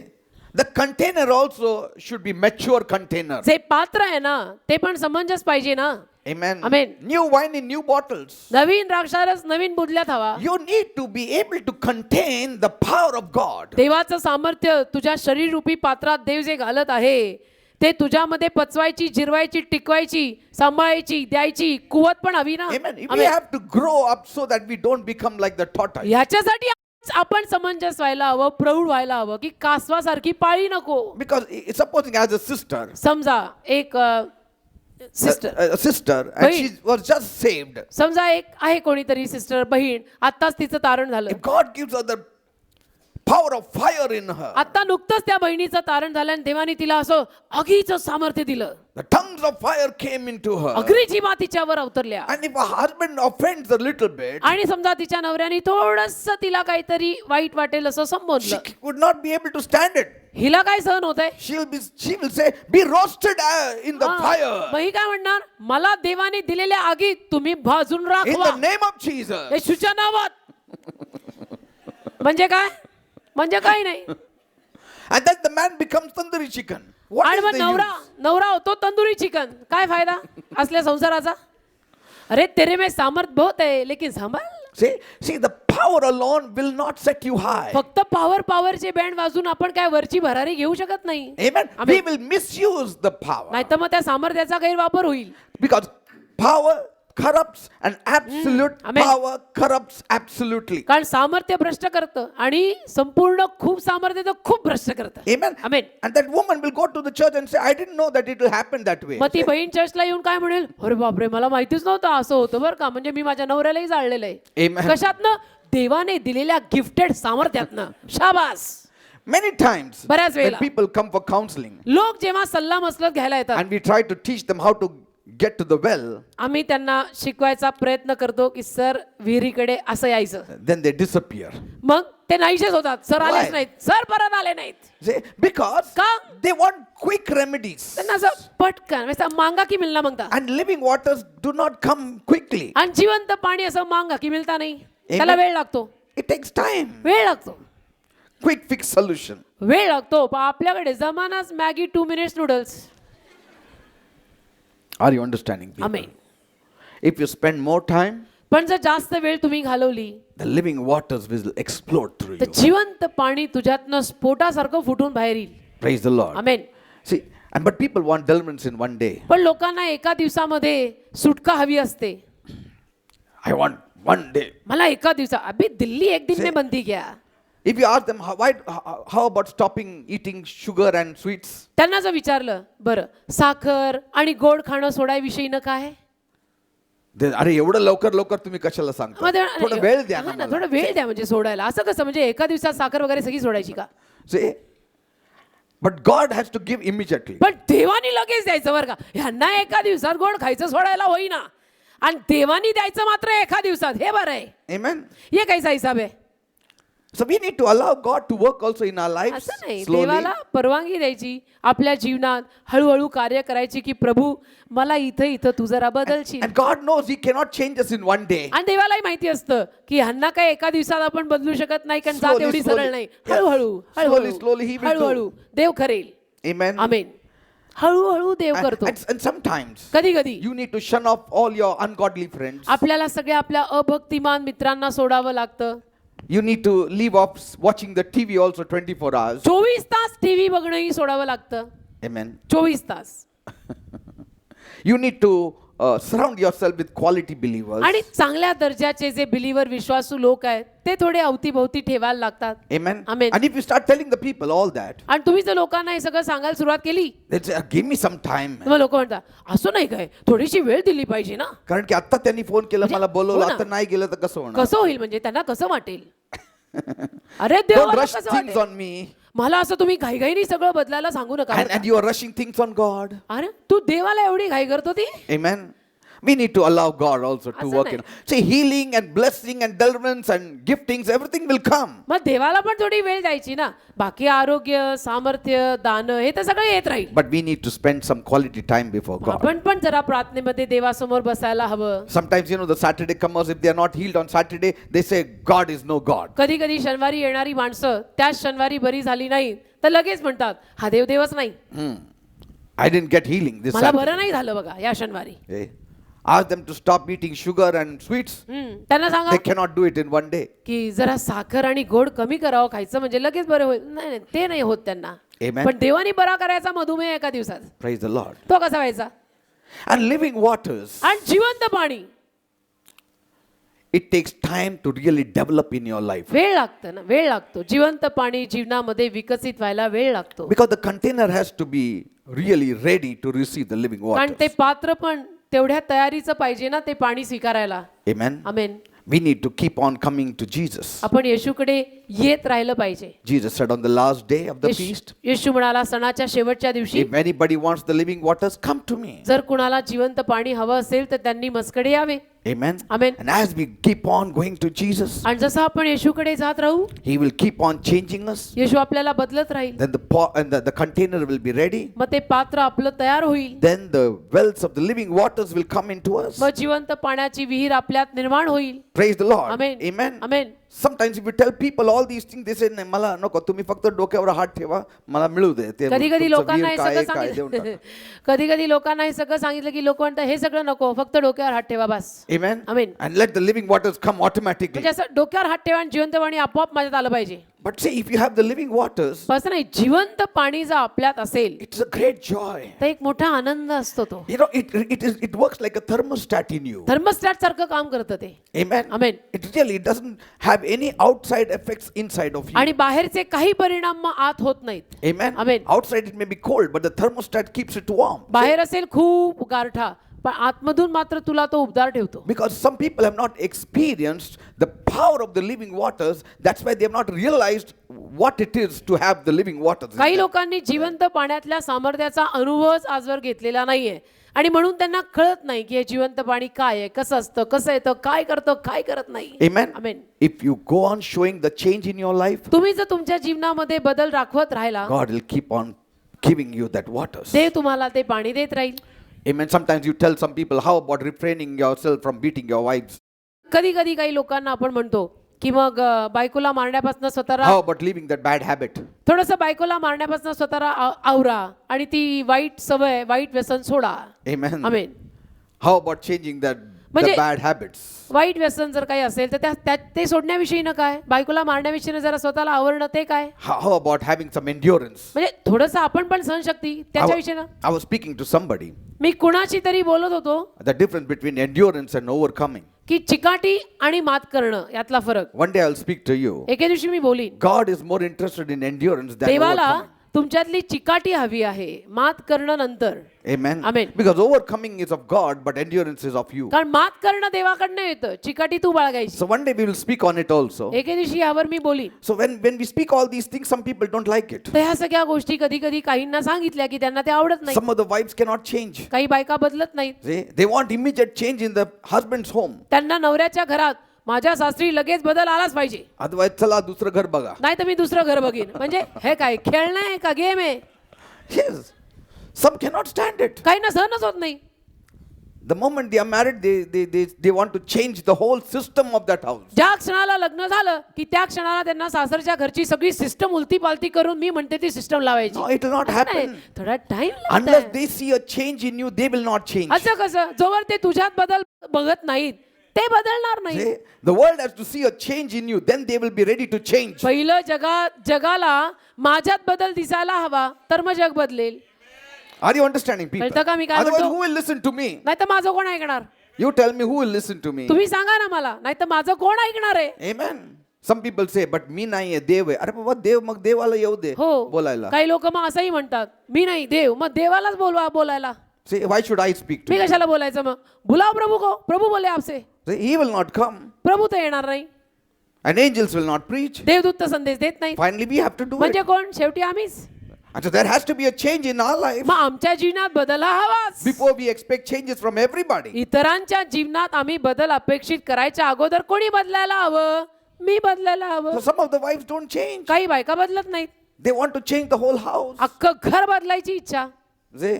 The container also should be mature container. जे पात्र आहे ना ते पण समंजस पाहिजे ना. Amen. Amen. New wine in new bottles. नवीन द्राक्षारस नवीन बुधल्यात हवा. You need to be able to contain the power of God. देवाचं सामर्थ्य तुझ्या शरीर रूपी पात्रात देव जे घालत आहे ते तुझ्यामध्ये पचवायची, जिरवायची, टिकवायची, सांभाळायची, द्यायची कुवत पण हवी ना. Amen. We Amen. have to grow up so that we don't become like the tortoise. ह्याच्यासाठी आपण समंजस व्हायला हवं, प्रौढ व्हायला हवं की कासवासारखी पाळी नको. Because supposing as a sister, समजा एक sister, a sister, and Bhai. she was just saved. समजा एक आहे कोणीतरी सिस्टर, बहीण, आत्ताच तिचं तारण झालं. If God gives her the power of fire in her, आता नुकतंच त्या बहिणीचं तारण झालं आणि देवाने तिला असं आगीचं सामर्थ्य दिलं. the tongues of fire came into her. अग्नीची मा तिच्यावर अवतरल्या. And if a husband offends a little bit, आणि समजा तिच्या नवऱ्याने थोडस तिला काहीतरी वाईट वाटेल असं she संबोधलं, would not be able to stand it. हिला काय सहन होत आहे. She will say, be roasted in the fire. मग ही काय म्हणणार, मला देवाने दिलेल्या आगीत तुम्ही भाजून In राखवा the name of Jesus. येशूच्या नावात. म्हणजे काय, म्हणजे काही नाही. And then the man becomes tandoori chicken. What आणि is मग the नवरा use? नवरा होतो तंदुरी चिकन. काय फायदा असल्या संसाराचा. अरे तेरे में सामर्थ बहुत है लेकिन सांभाळ. See, the power alone will not set you high. फक्त पॉवरचे बँड वाजून आपण काय वरची भरारी घेऊ शकत नाही. Amen. We will misuse the power. नाहीतर मग त्या सामर्थ्याचा गैरवापर होईल. Because power corrupts and absolute Amen. power corrupts absolutely. कारण सामर्थ्य भ्रष्ट करतं आणि संपूर्ण खूप सामर्थ्य तर खूप भ्रष्ट करतं. Amen. Amen. And that woman will go to the church and say, I didn't know that it will happen that way. मग ती बहीण चर्चला येऊन काय म्हणेल, अरे बापरे मला माहितीच नव्हतं असं होतं बरं का, म्हणजे मी माझ्या नवऱ्यालाही जाळलेलं आहे. Amen. कशातनं, देवाने दिलेल्या गिफ्टेड सामर्थ्यातनं. शाबास. Many times बऱ्याच when वेळेला people come for counseling लोक जेव्हा सल्ला मसलत घ्यायला येतात and we try to teach them how to get to the well, आम्ही त्यांना शिकवायचा प्रयत्न करतो की सर विहिरीकडे असं यायचं. then they disappear. मग ते नाहीसेच होतात. सर आलेच Why? नाहीत, सर परत आले नाहीत. See, because का? they want quick remedies. त्यांना असं पटकन वैसा मांगा की मिलना मागता. And living waters do not come quickly. आणि जिवंत पाणी असं मांगा की मिळता नाही. त्याला वेळ लागतो. It takes time. वेळ लागतो. Quick fix solution. वेळ लागतो. पण आपल्याकडे जमानाच Maggi 2 minutes noodles. Are you understanding people? Amen. If you spend more time, पण जर जास्त वेळ तुम्ही घालवली the living waters will explode through तर you. जिवंत पाणी तुझ्यातनं स्फोटासारखं फुटून बाहेर येईल. Praise the Lord. Amen. See, but people want deliverance in one day. पण लोकांना एका दिवसामध्ये सुटका हवी असते. I want one day. मला एका दिवसा अभी दिल्ली एक दिन से- में बंदी क्या. If you ask them, how about stopping eating sugar and sweets? त्यांना जर विचारलं बरं साखर आणि गोड खाणं सोडायविषयी न काय अरे एवढं लवकर तुम्ही कशाला सांगता? थोडं वेळ द्या ना मला. थोडं वेळ द्या म्हणजे सोडायला. असं कसं म्हणजे एका दिवसात साखर वगैरे सगळी सोडायची का. See? But God has to give immediately. पण देवानी लगेच द्यायचं बरं का. ह्यांना एका दिवसात गोड खायचं सोडायला होईना आणि देवानी द्यायचं मात्र एका दिवसात. हे बरं आहे. Amen. ये कैसा हिसाब आहे. So we need to allow God to work also in our lives असं नाही. slowly. देवाला परवानगी द्यायची आपल्या जीवनात हळूहळू कार्य करायची की प्रभू मला इथं तू जरा बदलशील. And God knows He cannot change us in one day. आणि देवालाही माहिती असतं की ह्यांना काय एका दिवसात आपण बदलू शकत नाही कारण जात Slowly, एवढी slowly. सरळ नाही. Yeah. हळूहळू Slowly he will हळूहळू देव करेल. Amen. आमेन. हळूहळू देव करतो. And sometimes कधी कधी you need to shun off all your ungodly friends. आपल्याला सगळ्या आपल्या अभक्तिमान मित्रांना सोडावं लागतं. You need to leave off watching the TV also 24 hours. 24 तास टीव्ही बघणंही सोडावं लागतं. Amen. 24 तास. You need to surround yourself with quality believers. आणि चांगल्या दर्जाचे जे बिलीवर विश्वासू लोक आहेत ते थोडे अवतीभोवती ठेवायला लागतात. Amen. Amen. And if you start telling the people all that, आणि तुम्ही जर लोकांना हे सगळं सांगायला सुरुवात केली they'll say, give me some time. मग लोक म्हणतात असं नाही काय थोडीशी वेळ दिली पाहिजे ना. कारण की आता त्यांनी फोन केला मला हो बोलवलं ना. आता नाही गेलं तर कसं होणार? कसं होईल म्हणजे त्यांना कसं वाटेल. अरे देव Don't मला rush कसं things वाटेल? on me. मला असं तुम्ही घाईघाईने सगळं बदलायला सांगू नका बरं And you are rushing things on God. का. अरे तू देवाला एवढी घाई करतो ती. Amen. We need to allow God also to असं work नाही. in. See, healing and blessing and deliverance and giftings, everything will come. मग देवाला पण थोडी वेळ द्यायची ना. बाकी आरोग्य सामर्थ्य दान हे तर सगळं येत राहील. But we need to spend some quality time before God. आपण पण जरा प्रार्थनेमध्ये देवासमोर बसायला हवं. Sometimes, the Saturday comers, if they are not healed on Saturday, they say, God is no God. कधी कधी शनिवारी येणारी माणसं त्याच शनिवारी बरी झाली नाही तर लगेच म्हणतात हा देव देवच नाही. I didn't get healing this मला Saturday. बरं नाही झालं बघा या शनिवारी. Okay. Ask them to stop eating sugar and sweets. त्यांना सांगा They cannot do it in one day. की जरा साखर आणि गोड कमी करावं खायचं म्हणजे लगेच बरं होईल. नाही ते नाही होत त्यांना. Amen. पण देवानी बरा करायचा मधुमेह एका दिवसात. Praise the Lord. तो कसा व्हायचा. And living waters, आणि जिवंत पाणी it takes time to really develop in your life. वेळ लागतं ना. वेळ लागतो. जिवंत पाणी जीवनामध्ये विकसित व्हायला वेळ लागतो. Because the container has to be really ready to receive the living कारण water. ते पात्र पण तेवढ्या तयारीचं पाहिजे ना ते पाणी स्वीकारायला. Amen. Amen. We need to keep on coming to Jesus. आपण येशूकडे येत राहिलं पाहिजे. Jesus said on the last day of the feast, येशू म्हणाला सणाच्या शेवटच्या दिवशी if anybody wants the living waters, come to me. जर कुणाला जिवंत पाणी हवं असेल तर त्यांनी मजकडे यावे. Amen. Amen. And as we keep on going to Jesus, आणि जसं आपण येशूकडे जात राहू He will keep on changing us. येशू आपल्याला बदलत राहील. Then the pot and the container will be ready. मग ते पात्र आपलं तयार होईल. Then the wells of the living waters will come into us. मग जिवंत पाण्याची विहीर आपल्यात निर्माण होईल. Praise the Lord. Amen. Amen. Amen. Sometimes if you tell people all these things, they say, "नाही मला नको, तुम्ही फक्त डोक्यावर हात ठेवा, मला मिळू दे." ते कधी कधी तुमचं लोकांना वीर हे काय सगळं काय देऊन सांगितलं टाका. कधी कधी लोकांना हे सगळं सांगितलं की लोक म्हणतात हे सगळं नको फक्त डोक्यावर हात ठेवा बस. Amen. Amen. And let the living waters come automatically. म्हणजे असं डोक्यावर हात ठेवा आणि जिवंत पाणी आपोआप माझ्यात आलं पाहिजे. But see, if you have the living waters, असं नाही. जिवंत पाणी जर आपल्यात असेल it's a great joy. तर एक मोठा आनंद असतो तो. It works like a thermostat in you. Thermostat सारखं काम करतं ते. Amen. Amen. It really doesn't have any outside effects inside of you. आणि बाहेरचे काही परिणाम मग आत होत नाहीत. Amen. Amen. Outside it may be cold, but the thermostat keeps it warm. बाहेर असेल खूप गारठा पण आतमधून मात्र तुला तो उबदार ठेवतो. Because some people have not experienced the power of the living waters. That's why they have not realized what it is to have the living waters. in काही them. लोकांनी जिवंत पाण्यातल्या सामर्थ्याचा अनुभवच आजवर घेतलेला नाहीये आणि म्हणून त्यांना कळत नाही की हे जिवंत पाणी काय आहे, कसं असतं, कसं येतं, काय करतं, काय करत नाही. Amen. Amen. If you go on showing the change in your life, तुम्ही जर तुमच्या जीवनामध्ये बदल राखवत राहिला, God will keep on giving you that waters. देव तुम्हाला ते पाणी देत राहील. Amen. Sometimes you tell some people, how about refraining yourself from beating your wives? कधी कधी काही लोकांना आपण म्हणतो की मग बायकोला मारण्यापासून स्वतःला How about leaving that bad habit? थोडंसं बायकोला मारण्यापासून स्वतःला आवरा आणि ती वाईट सवय, वाईट व्यसन सोडा. Amen. Amen. How about changing the म्हणजे- bad habits? वाईट व्यसन जर काही असेल तर ते सोडण्याविषयीनं काय, बायकोला मारण्याविषयीनं जरा स्वतःला आवरणं ते काय, How about having some endurance? म्हणजे थोडंसं आपण पण सहनशक्ती त्याच्याविषयीनं. I was speaking to somebody, मी कुणाची तरी बोलत होतो the difference between endurance and overcoming. की चिकाटी आणि मात करणं यातला फरक. One day I'll speak to you. एके दिवशी मी बोलीन, God is more interested in endurance than देवाला overcoming. तुमच्यातली चिकाटी हवी आहे, मात करणं नंतर. Amen. Amen. Because overcoming is of God, but endurance is of you. कारण मात करणं देवाकडनं येतं, चिकाटी तू बाळगायची. So one day we will speak on it also. एके दिवशी यावर मी बोलीन. So when we speak all these things, some people don't like it. तर ह्या सगळ्या गोष्टी कधी कधी काहींना सांगितल्या की त्यांना ते आवडत नाही. Some of the wives cannot change. काही बायका बदलत नाहीत. They want immediate change in the husband's home. त्यांना नवऱ्याच्या घरात माझ्या सासरी लगेच बदल आलाच पाहिजे, Otherwise, चला दुसरं घर बघा. नाही तर मी दुसरं घर बघीन. म्हणजे हे काय खेळणं आहे का गेम आहे? Yes. Some cannot stand it. काही ना सहनच होत नाही. The moment they are married, they want to change the whole system of that house. ज्या क्षणाला लग्न झालं की त्या क्षणाला त्यांना सासरच्या घरची सगळी सिस्टम उलटी पालती करून मी म्हणते ती सिस्टम लावायची. No, it will not happen. थोडा time Unless they see a change in you, they will not change. असं कसं, जोवर ते तुझ्यात बदल बघत नाहीत ते बदलणार नाही. See, the world has to see a change in you, then they will be ready to change. पहिलं जगाला माझ्यात बदल दिसायला हवा तर मग जग बदलेल. Are you understanding, people? कळतं का मी काय Otherwise, म्हणतो? who will listen to me? नाही तर माझं कोण ऐकणार? You tell me who will listen to me. तुम्ही सांगा ना मला, नाही तर माझं कोण ऐकणार आहे? Amen. Some people say, but मी नाहीये, देव आहे. अरे बाबा, देव मग देवाला येऊ दे हो, बोलायला. काही लोक मग असंही म्हणतात, मी नाही देव, मग देवालाच बोलवा बोलायला. Say, why should I speak to me you? कशाला बोलायचं मग? बुलाव प्रभू को, प्रभू बोले आपसे. Say, he will not come. प्रभू तर येणार नाही, And angels will not preach. देवदूत तर संदेश देत नाही. Finally, we have to do म्हणजे it. कोण? शेवटी आम्हीच. And so there has to be a change in our life मग आमच्या जीवनात बदल हा हवाच. before we expect changes from everybody. इतरांच्या जीवनात आम्ही बदल अपेक्षित करायच्या अगोदर कोणी बदलायला हवं? मी बदलायला So हवं. some of the wives don't change. काही बायका बदलत नाहीत, They want to change the whole house. अख्खं घर बदलायची इच्छा. See?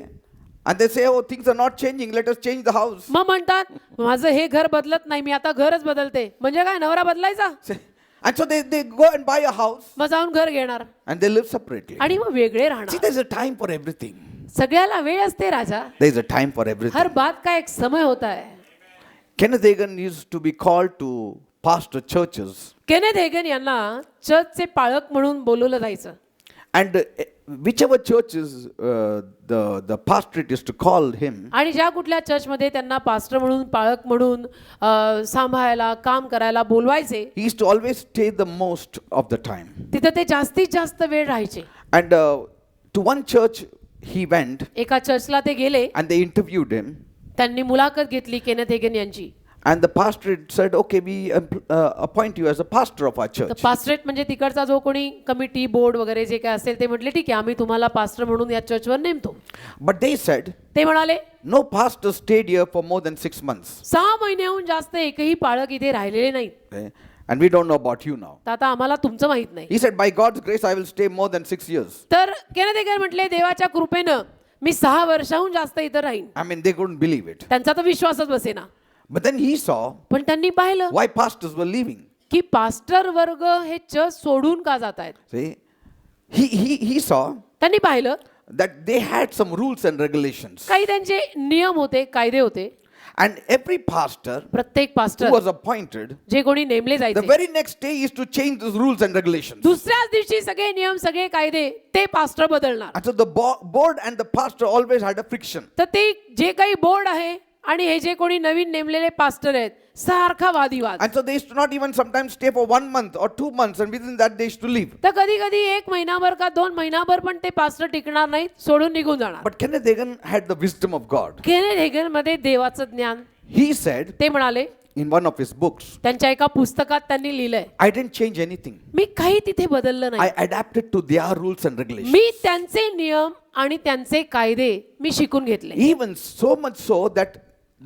And they say, oh, things are not changing. Let us change the house. मग म्हणतात माझं हे घर बदलत नाही, मी आता घरच बदलते. म्हणजे काय, नवरा बदलायचा? See? And so they go and buy a house मग जाऊन घर घेणार and they live separately. आणि मग वेगळे See, राहणार. there's a time for everything. सगळ्याला वेळ असते राजा. There's a time for everything. हर बात का एक समय होता है. Kenneth Hagin used to be called to pastor churches. Kenneth Hagin यांना चर्चचे पाळक म्हणून बोलवलं जायचं. And whichever churches the pastorate used to call him, आणि ज्या कुठल्या चर्चमध्ये त्यांना पास्टर म्हणून, पाळक म्हणून सांभाळायला, काम करायला बोलवायचे, he used to always stay the most of the time. तिथं ते जास्तीत जास्त वेळ राहायचे. And to one church he went एका चर्चला ते गेले, and they interviewed him. त्यांनी मुलाखत घेतली केनेथ हेगन यांची. And the pastorate said, okay, we appoint you as a pastor of our तर church. पास्टरेट म्हणजे तिकडचा जो कोणी कमिटी, बोर्ड वगैरे जे काय असेल ते म्हटले ठीक आहे, आम्ही तुम्हाला पास्टर म्हणून या चर्चवर नेमतो. But they said, ते म्हणाले no pastor stayed here for more than 6 months. 6 महिन्याहून जास्त एकही पाळक इथे राहिलेले नाहीत. Okay? And we don't know about you now. तर आता आम्हाला तुमचं माहित नाही. He said, by God's grace, I will stay more than 6 years. तर केनेथ हेगन म्हटले देवाच्या कृपेनं मी 6 वर्षाहून जास्त इथं राहीन. I mean, they couldn't believe it. त्यांचा तर विश्वासच बसेना. But then he saw पण त्यांनी पाहिलं why pastors were leaving. की पास्टर वर्ग हे चर्च सोडून का जात आहेत. See, he saw त्यांनी पाहिलं that they had some rules and regulations. काही त्यांचे नियम होते, कायदे होते. And every pastor प्रत्येक who पास्टर was appointed, जे कोणी नेमले the जायचे, very next day is to change those rules and regulations. दुसऱ्याच दिवशी सगळे नियम, सगळे कायदे ते पास्टर बदलणार. And so the board and the pastor always had a friction. तर ते जे काही बोर्ड आहे आणि हे जे कोणी नवीन नेमलेले पास्टर आहेत, सारखा वादिवाद. And so they used to not even sometimes stay for 1 month or 2 months, and within that they used to leave. तर कधी कधी 1 महिनाभर का 2 महिनाभर पण ते पास्टर टिकणार नाहीत, सोडून निघून जाणार. But Kenneth Hagin had the wisdom of God. Kenneth Hagin मध्ये देवाचं ज्ञान. He said, ते म्हणाले in one of his books, त्यांच्या एका पुस्तकात त्यांनी लिहिलंय, I didn't change anything. मी काही तिथे बदललं नाही. I adapted to their rules and regulations. मी त्यांचे नियम आणि त्यांचे कायदे मी शिकून घेतले. Even so much so that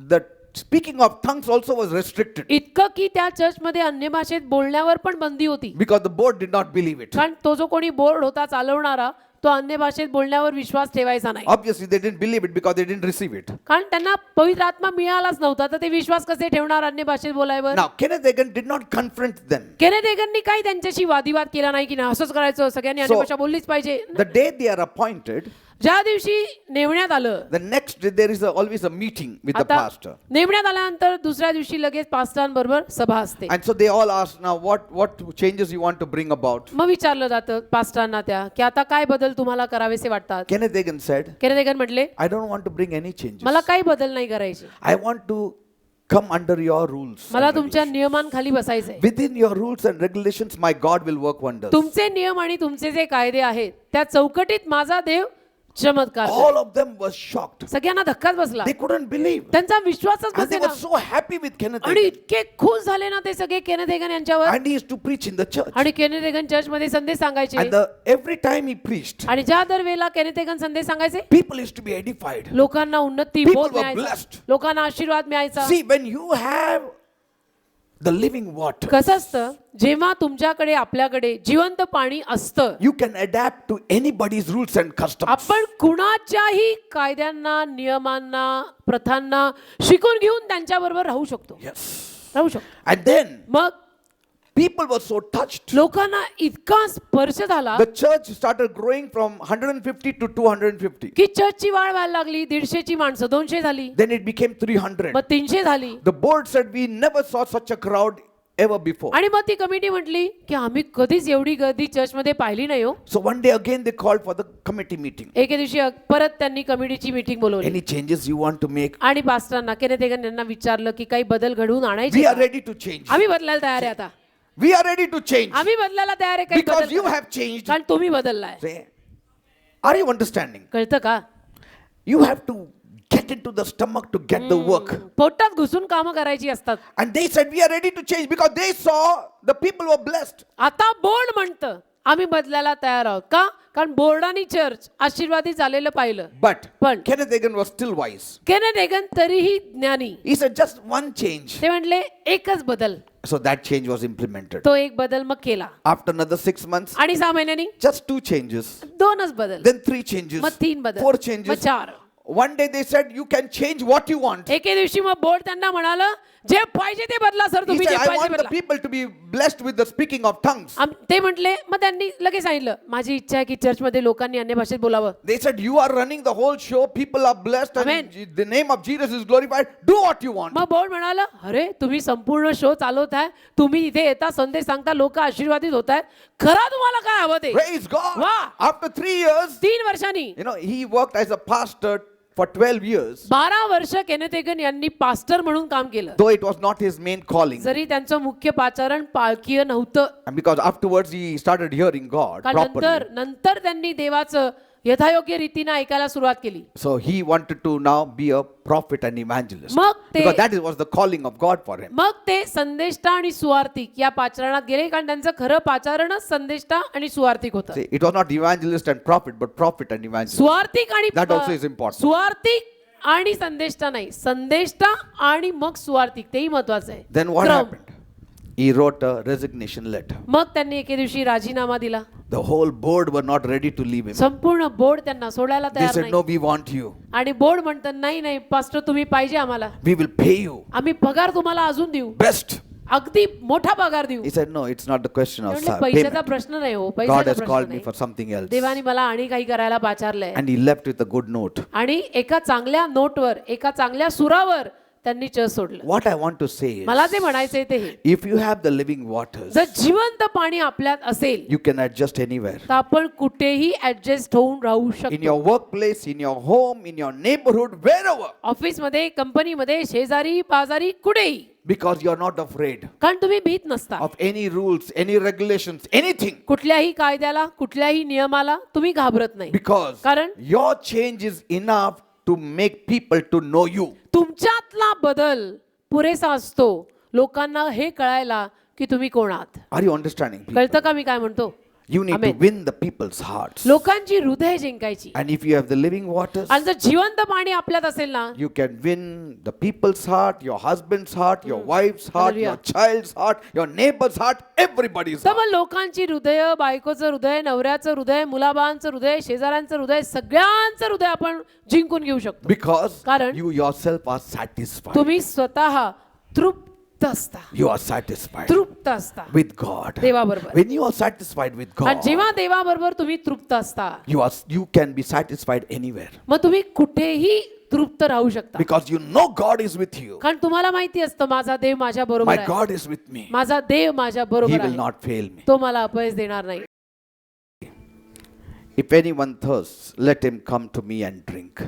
the speaking of tongues also was restricted इतकं की त्या चर्चमध्ये अन्य भाषेत बोलण्यावर पण बंदी होती. because the board did not believe it. कारण तो जो कोणी बोर्ड होता चालवणारा, तो अन्य भाषेत बोलण्यावर विश्वास ठेवायचा नाही. Obviously, they didn't believe it because they didn't receive it. कारण त्यांना पवित्र आत्मा मिळालाच नव्हता, तर ते विश्वास कसे ठेवणार अन्य भाषेत बोलायवर. Now, Kenneth Hagin did not confront them. Kenneth हेगननी काही त्यांच्याशी वादिवाद केला नाही की नाही असंच करायचं, सगळ्यांनी अन्य So, भाषा बोललीच पाहिजे. The day they are appointed, ज्या दिवशी नेमण्यात आलं, the next day there is always a meeting with the आता pastor. नेमण्यात आल्यानंतर दुसऱ्या दिवशी लगेच पास्टरांबरोबर सभा असते. And so they all ask, now what changes you want to bring about? मग विचारलं जातं पास्टरांना त्या की आता काय बदल तुम्हाला करावेसे वाटतात. Kenneth Hagin said, Kenneth Hagin म्हटले, I don't want to bring any changes. मला काही बदल नाही करायचे, I want to come under your rules. मला and तुमच्या regulations. नियमांखाली बसायचंय. Within your rules and regulations, my God will work wonders. तुमचे नियम आणि तुमचे जे कायदे आहेत त्या चौकटीत माझा देव चमत्कार करेल. All of them were shocked. सगळ्यांना धक्काच बसला, They couldn't believe. त्यांचा विश्वासच And they बसेना. were so happy with Kenneth आणि Hagin. इतके खुश झाले ना ते सगळे केनेथ हेगन यांच्यावर. And he used to preach in the church. आणि केनेथ हेगन चर्च मध्ये संदेश सांगायचे. And every time he preached, आणि ज्या दर वेळेला केनेथ हेगन संदेश सांगायचे, people used to be edified. लोकांना उन्नती People बोध were मिळायचा, blessed. लोकांना आशीर्वाद मिळायचा. See, when you have the living water, कसं असतं, जेव्हा तुमच्याकडे आपल्याकडे जिवंत पाणी असतं, you can adapt to anybody's rules and customs. आपण कुणाच्याही कायद्यांना, नियमांना, प्रथांना शिकून घेऊन त्यांच्याबरोबर राहू शकतो. Yes. राहू शकतो. And then मग people were so touched. लोकांना इतका स्पर्श झाला The church started growing from 150 to 250. की चर्चची वाढ व्हायला लागली. 150ची माणसं 200 झाली, Then it became 300. मग 300 झाली. The board said we never saw such a crowd ever before. आणि मग ती कमिटी म्हटली की आम्ही कधीच एवढी गर्दी चर्चमध्ये पाहिली नाही हो. So one day again they called for the committee meeting. एके दिवशी परत त्यांनी कमिटीची मीटिंग बोलवली Any changes you want to make? आणि पास्टरांना, केनेथ हेगन यांना विचारलं की काही बदल घडवून आणायचे We are का? ready to change. आम्ही बदलायला तयार आहे आता. We are ready to change. आम्ही बदलायला तयार आहे. काही Because बदल you करा. have changed. कारण तुम्ही बदललाय. Say, are you understanding? कळतं का? You have to get into the stomach to get the work. पोटात घुसून कामं करायची असतात. And they said we are ready to change because they saw the people were blessed. आता बोर्ड म्हणतं आम्ही बदलायला तयार आहोत. का? कारण बोर्डानी चर्च आशीर्वादी झालेलं पाहिलं. But पण Kenneth Hagin was still wise. Kenneth Hagin तरीही ज्ञानी. He said just one change. ते म्हटले एकच बदल. So that change was implemented. तो एक बदल मग केला. After another 6 months, आणि 6 महिन्यांनी just 2 changes. 2च बदल, Then 3 changes. मग 3 बदल, 4 मग changes. 4. One day they said you can change what you want. एके दिवशी मग बोर्ड त्यांना म्हणालं जे पाहिजे ते बदला सर, He तुम्ही said जे I पाहिजे want the बदला. people to be blessed with the speaking of tongues. ते म्हटले, मग त्यांनी लगेच सांगितलं माझी इच्छा आहे की चर्चमध्ये लोकांनी अन्य भाषेत बोलावं. They said you are running the whole show. People are blessed and Amen. the name of Jesus is glorified. Do what you want. मग बोर्ड म्हणाला अरे तुम्ही संपूर्ण शो चालवताय, तुम्ही इथे येता संदेश सांगता, लोक आशीर्वादित होत आहेत, खरा तुम्हाला काय हवं ते. Praise God. Wow. After 3 years, 3 वर्षांनी, he worked as a pastor for 12 years. 12 वर्ष केनेथ हेगन यांनी पास्टर म्हणून काम केलं. Though it was not his main calling. जरी त्यांचं मुख्य पाचारण पाळकीय नव्हतं. And because afterwards he started hearing God कारण properly. नंतर त्यांनी देवाचं यथायोग्य रीतीने ऐकायला सुरुवात केली. So he wanted to now be a prophet and evangelist. मग ते- Because that was the calling of God for him. मग ते संदेष्टा आणि सुवार्तिक या पाचारणात गेले, कारण त्यांचं खरं पाचारणच संदेष्टा आणि सुवार्तिक होतं. See, it was not evangelist and prophet, but prophet and evangelist. सुवार्तिक आणि That also is important. सुवार्तिक आणि संदेष्टा नाही, संदेष्टा आणि मग सुवार्तिक, तेही महत्वाचं आहे. Then what क्रम. happened? He wrote a resignation letter. मग त्यांनी एके दिवशी राजीनामा दिला. The whole board were not ready to leave him. संपूर्ण बोर्ड त्यांना सोडायला They तयार said, नाही. no, we want you. आणि बोर्ड म्हणतात नाही नाही पास्टर तुम्ही पाहिजे आम्हाला, We will pay you. आम्ही पगार तुम्हाला अजून देऊ, Best. अगदी मोठा पगार देऊ. He said, no, it's not the question of म्हटलं पैशाचा payment. प्रश्न नाही हो, God पैशाचा has प्रश्न called me नाही. for something else. देवाने मला आणि काही करायला पाचारलंय. And he left with a good note. आणि एका चांगल्या नोटवर, एका चांगल्या सुरावर त्यांनी चर्च सोडलं. What I want to say मला is, जे म्हणायचंय ते हे, if you have the living waters, जर जिवंत पाणी आपल्यात असेल you can adjust anywhere. तर आपण कुठेही ऍडजस्ट होऊन राहू In शकतो. your workplace, in your home, in your neighborhood, wherever. ऑफिसमध्ये, कंपनीमध्ये, शेजारी पाजारी, कुठेही. Because you are not afraid कारण तुम्ही भीत नसता. of any rules, any regulations, anything. कुठल्याही कायद्याला, कुठल्याही नियमाला तुम्ही घाबरत नाही. Because कारण your change is enough to make people to know you. तुमच्यातला बदल पुरेसा असतो लोकांना हे कळायला की तुम्ही कोण आहात. Are you understanding? People? कळतं का मी काय म्हणतो? You need to Amen. win the people's hearts. लोकांची हृदय जिंकायची. And if you have the living waters, आणि जर जिवंत पाणी आपल्यात असेल ना, you can win the people's heart, your husband's heart, your wife's heart, Hallelujah. your child's heart, your neighbor's heart, everybody's तर heart. मग लोकांची हृदय, बायकोचं हृदय, नवऱ्याचं हृदय, मुलाबाळांचं हृदय, शेजाऱ्यांचं हृदय, सगळ्यांचं हृदय आपण जिंकून घेऊ शकतो. Because कारण you yourself are satisfied. तुम्ही स्वतः तृप्त असता. You are satisfied तृप्त असता with God. देवाबरोबर. When you are satisfied with आणि God, जेव्हा देवाबरोबर तुम्ही तृप्त असता, you can be satisfied anywhere. मग तुम्ही कुठेही तृप्त राहू शकता. Because you know God is with you. कारण तुम्हाला माहिती असतं माझा देव माझ्या बरोबर My आहे. God is with me. माझा देव माझ्या He बरोबर will आहे. not fail me. तो मला अपयश देणार नाही. If anyone thirsts, let him come to me and drink.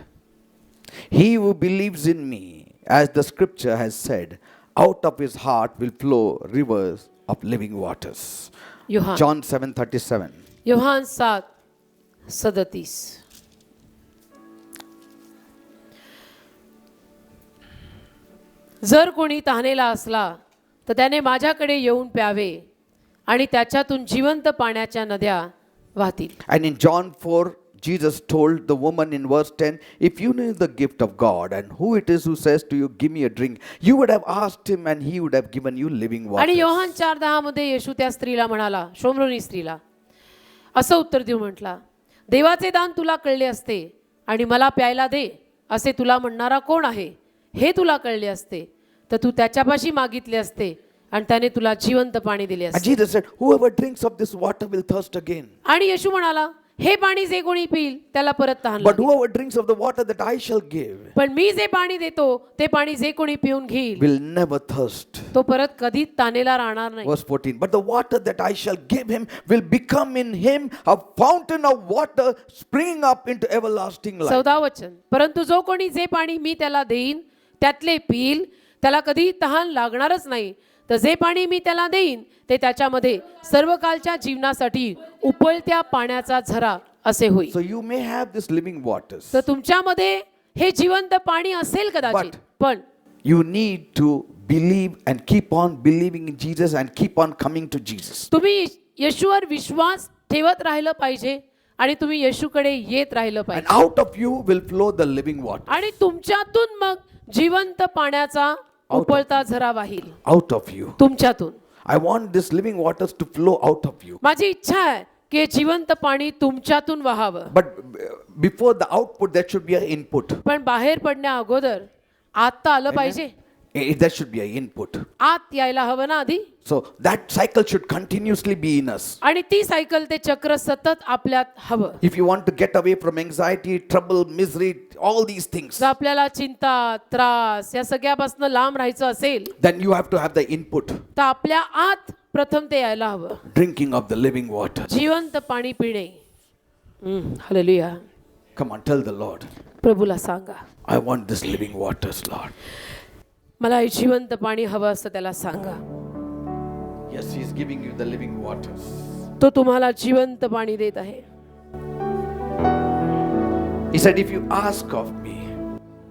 He who believes in me, as the scripture has said, out of his heart will flow rivers of living waters. Yohan John 7:37. Yohan 7:37. जर कोणी तहानेला असला तर त्याने माझ्याकडे येऊन प्यावे आणि त्याच्यातून जिवंत पाण्याच्या नद्या वाहतील. And in John 4, Jesus told the woman in verse 10, if you knew the gift of God and who it is who says to you, give me a drink, you would have asked him and he would have given you living आणि water. Yohan 4:10 मध्ये येशू त्या स्त्रीला म्हणाला, शोम्रोनी स्त्रीला असं उत्तर देऊ म्हटला, देवाचे दान तुला कळले असते आणि मला प्यायला दे असे तुला म्हणणारा कोण आहे हे तुला कळले असते तर तू त्याच्यापाशी मागितले असते आणि त्याने तुला जिवंत पाणी दिले And असते. Jesus said, whoever drinks of this water will thirst again. आणि येशू म्हणाला, हे पाणी जे कोणी पिईल त्याला परत तहान But लागेल. whoever drinks of the water that I shall give पण मी जे पाणी देतो ते पाणी जे कोणी पिऊन घेईल will never thirst. तो परत कधी तानेला राहणार नाही. Verse 14, but the water that I shall give him will become in him a fountain of water springing up into everlasting life. 14 वचन, परंतु जो कोणी जे पाणी मी त्याला देईन त्यातले पिईल त्याला कधी तहान लागणारच नाही, तर जे पाणी मी त्याला देईन ते त्याच्यामध्ये सर्वकालच्या जीवनासाठी उपळत्या पाण्याचा झरा असे होईल. So you may have this living waters, तर तुमच्यामध्ये हे जिवंत पाणी असेल कदाचित, पण you need to believe and keep on believing in Jesus and keep on coming to Jesus. तुम्ही येशूवर विश्वास ठेवत राहिलं पाहिजे आणि तुम्ही येशूकडे येत राहिलं And पाहिजे out of you will flow the living water. आणि तुमच्यातून मग जिवंत पाण्याचा उपळता झरा वाहील. Out of you. तुमच्यातून I want this living waters to flow out of you. माझी इच्छा आहे की जिवंत पाणी तुमच्यातून वाहावं. But before the output, there should be an input. पण बाहेर पडण्या अगोदर आत तर आलं पाहिजे. There should be an input. आत यायला हवं ना आधी. So that cycle should continuously be in us. आणि ती सायकल ते चक्र सतत आपल्यात हवं. If you want to get away from anxiety, trouble, misery, all these things, जर आपल्याला चिंता, त्रास या सगळ्यापासून लांब राहायचं असेल then you have to have the input. तर आपल्या आत प्रथम ते यायला हवं. Drinking of the living water. जिवंत पाणी पिणे. Hallelujah. Come on, tell the Lord, प्रभूला सांगा, I want this living waters, Lord. मला हे जिवंत पाणी हवं असं त्याला सांगा. Yes, He's giving you the living waters. तो तुम्हाला जिवंत पाणी देत आहे. He said, if you ask of me,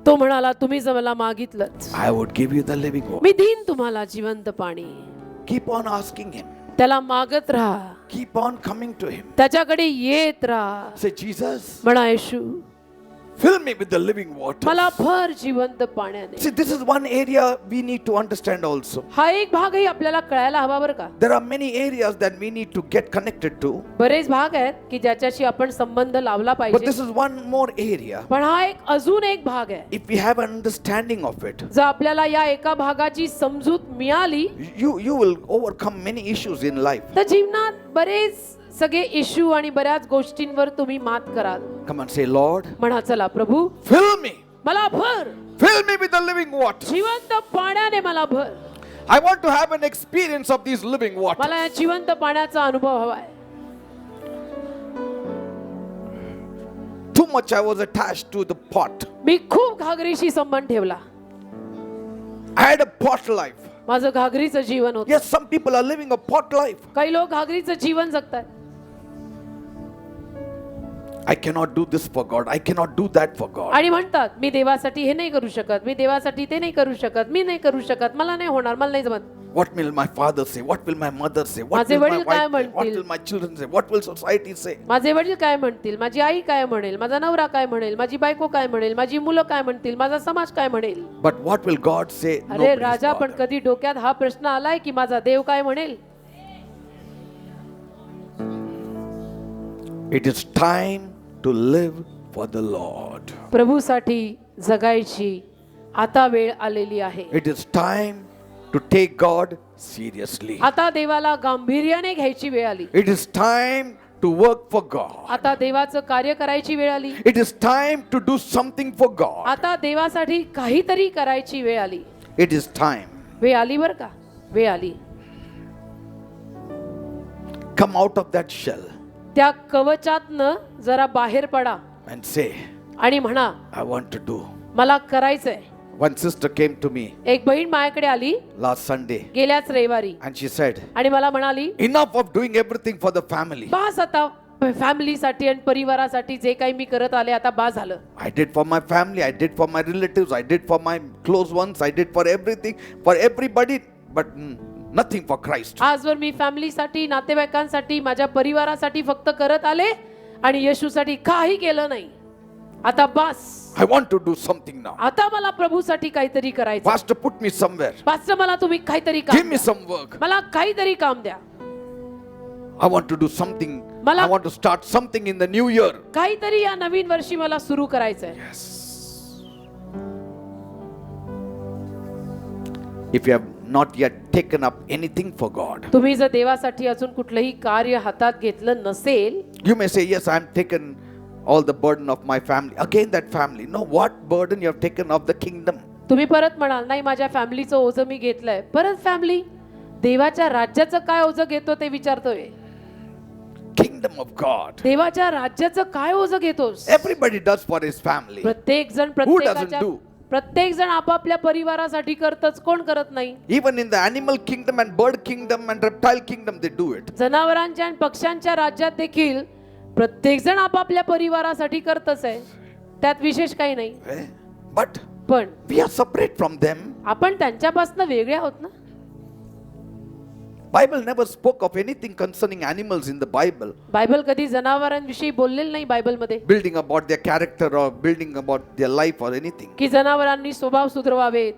तो म्हणाला, तुम्ही जर मला मागितलं I would give you the living water. मी देईन तुम्हाला जिवंत पाणी. Keep on asking Him. त्याला मागत राहा, Keep on coming to Him. त्याच्याकडे येत राहा. Say, Jesus, म्हणा, येशू fill me with the living water. मला भर जिवंत पाण्याने. See, this is one area we need to understand also. हा एक भागही आपल्याला कळायला हवा बरं का. There are many areas that we need to get connected to. बरेच भाग आहेत की ज्याच्याशी आपण संबंध लावला But पाहिजे. this is one more area. पण हा एक अजून एक भाग आहे. If we have an understanding of it, जर आपल्याला या एका भागाची समजूत मिळाली you will overcome many issues in life. तर जीवनात बरेच सगळे इश्यू आणि बऱ्याच गोष्टींवर तुम्ही मात कराल. Come on, say, Lord, म्हणा, चला प्रभू fill me. मला भर, Fill me with the living water. जिवंत पाण्याने मला भर. I want to have an experience of these living waters. मला या जिवंत पाण्याचा अनुभव हवाय. Too much I was attached to the pot. मी खूप घागरीशी संबंध ठेवला. I had a pot life. माझं घागरीचं जीवन होतं. Yes, some people are living a pot life. काही लोक घागरीचं जीवन जगतात. I cannot do this for God. I cannot do that for God. आणि म्हणतात मी देवासाठी हे नाही करू शकत, मी देवासाठी ते नाही करू शकत, मी नाही करू शकत, मला नाही होणार, मला नाही जमत. What will my father say? What will my mother say? What माझे will my वडील काय wife say? What म्हणतील? will my children say? What will society say? माझे वडील काय म्हणतील, माझी आई काय म्हणेल, माझा नवरा काय म्हणेल, माझी बायको काय म्हणेल, माझी मुलं काय म्हणतील, माझा समाज काय म्हणेल. But what will God say? अरे Nobody's राजा, पण bothered. कधी डोक्यात हा प्रश्न आलाय की माझा देव काय म्हणेल. It is time to live for the Lord. प्रभूसाठी जगायची आता वेळ आलेली आहे. It is time to take God seriously. आता देवाला गांभीर्याने घ्यायची वेळ आली. It is time to work for God. आता देवाचं कार्य करायची वेळ आली. It is time to do something for God. आता देवासाठी काहीतरी करायची वेळ आली. It is time. वेळ आली बर का, वेळ आली. Come out of that shell त्या कवचातनं जरा बाहेर पडा and say, आणि म्हणा I want to do. मला करायचंय. One sister came to me एक बहीण माझ्याकडे आली last Sunday गेल्याच रविवारी and she said, आणि मला म्हणाली enough of doing everything for the family. बास आता फॅमिलीसाठी आणि परिवारासाठी जे काही मी करत आले आता बास झालं. I did for my family, I did for my relatives, I did for my close ones, I did for everything, for everybody, but nothing for Christ. आजवर मी फॅमिलीसाठी, नातेवाईकांसाठी, माझ्या परिवारासाठी फक्त करत आले आणि येशूसाठी काही केलं नाही. आता बास, I want to do something now. आता मला प्रभूसाठी काहीतरी करायचं. Pastor, put me somewhere. Pastor, मला तुम्ही काहीतरी Give काम me द्या. some work. मला काहीतरी काम द्या. I want to do something. मला- I want to start something in the new year. काहीतरी या नवीन वर्षी मला सुरू करायचंय. Yes. If you have not yet taken up anything for God, तुम्ही जर देवासाठी अजून कुठलंही कार्य हातात घेतलं नसेल, you may say, yes, I am taken all the burden of my family. Again, that family. No, what burden you have taken of the kingdom? तुम्ही परत म्हणाल नाही माझ्या फॅमिलीचं ओझं मी घेतलंय. परत फॅमिली, देवाच्या राज्याचं काय ओझं घेतो ते विचारतोय. Kingdom of God. देवाच्या राज्याचं काय ओझं घेतोस. Everybody does for his family. प्रत्येक जण doesn't do? प्रत्येक जण आपापल्या परिवारासाठी करतच, कोण करत नाही. Even in the animal kingdom and bird kingdom and reptile kingdom, they do it. जनावरांच्या आणि पक्ष्यांच्या राज्यात देखील प्रत्येक जण आपापल्या परिवारासाठी करतच आहे. त्यात विशेष काही नाही. Eh? But पण we are separate from them. आपण त्यांच्यापासून वेगळे आहोत ना. Bible never spoke of anything concerning animals in the Bible. Bible कधी जनावरांविषयी बोललेलं नाही बायबलमध्ये, Building about their character or building about their life or anything. की जनावरांनी स्वभाव सुधरवावेत,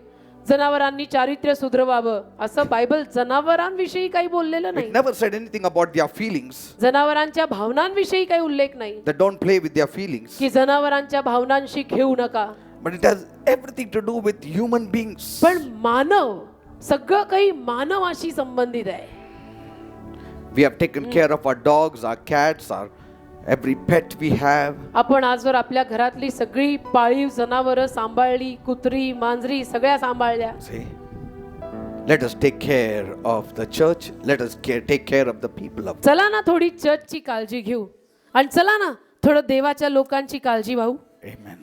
जनावरांनी चारित्र्य सुधरवावं, असं बायबल जनावरांविषयी काही बोललेलं It नाही. never said anything about their feelings. जनावरांच्या भावनांविषयी काही उल्लेख नाही, That don't play with their feelings. की जनावरांच्या भावनांशी खेळू नका. But it has everything to do with human beings. पण मानव, सगळं काही मानवाशी संबंधित आहे. We have taken care of our dogs, our cats, our every pet we have. आपण आजवर आपल्या घरातली सगळी पाळीव जनावरं सांभाळली, कुत्री, मांजरी सगळ्या सांभाळल्या. See? Let us take care of the church. Let us take care of the people of God. चला ना थोडी चर्चची काळजी घेऊ आणि चला ना थोडं देवाच्या लोकांची काळजी वाहू. Amen.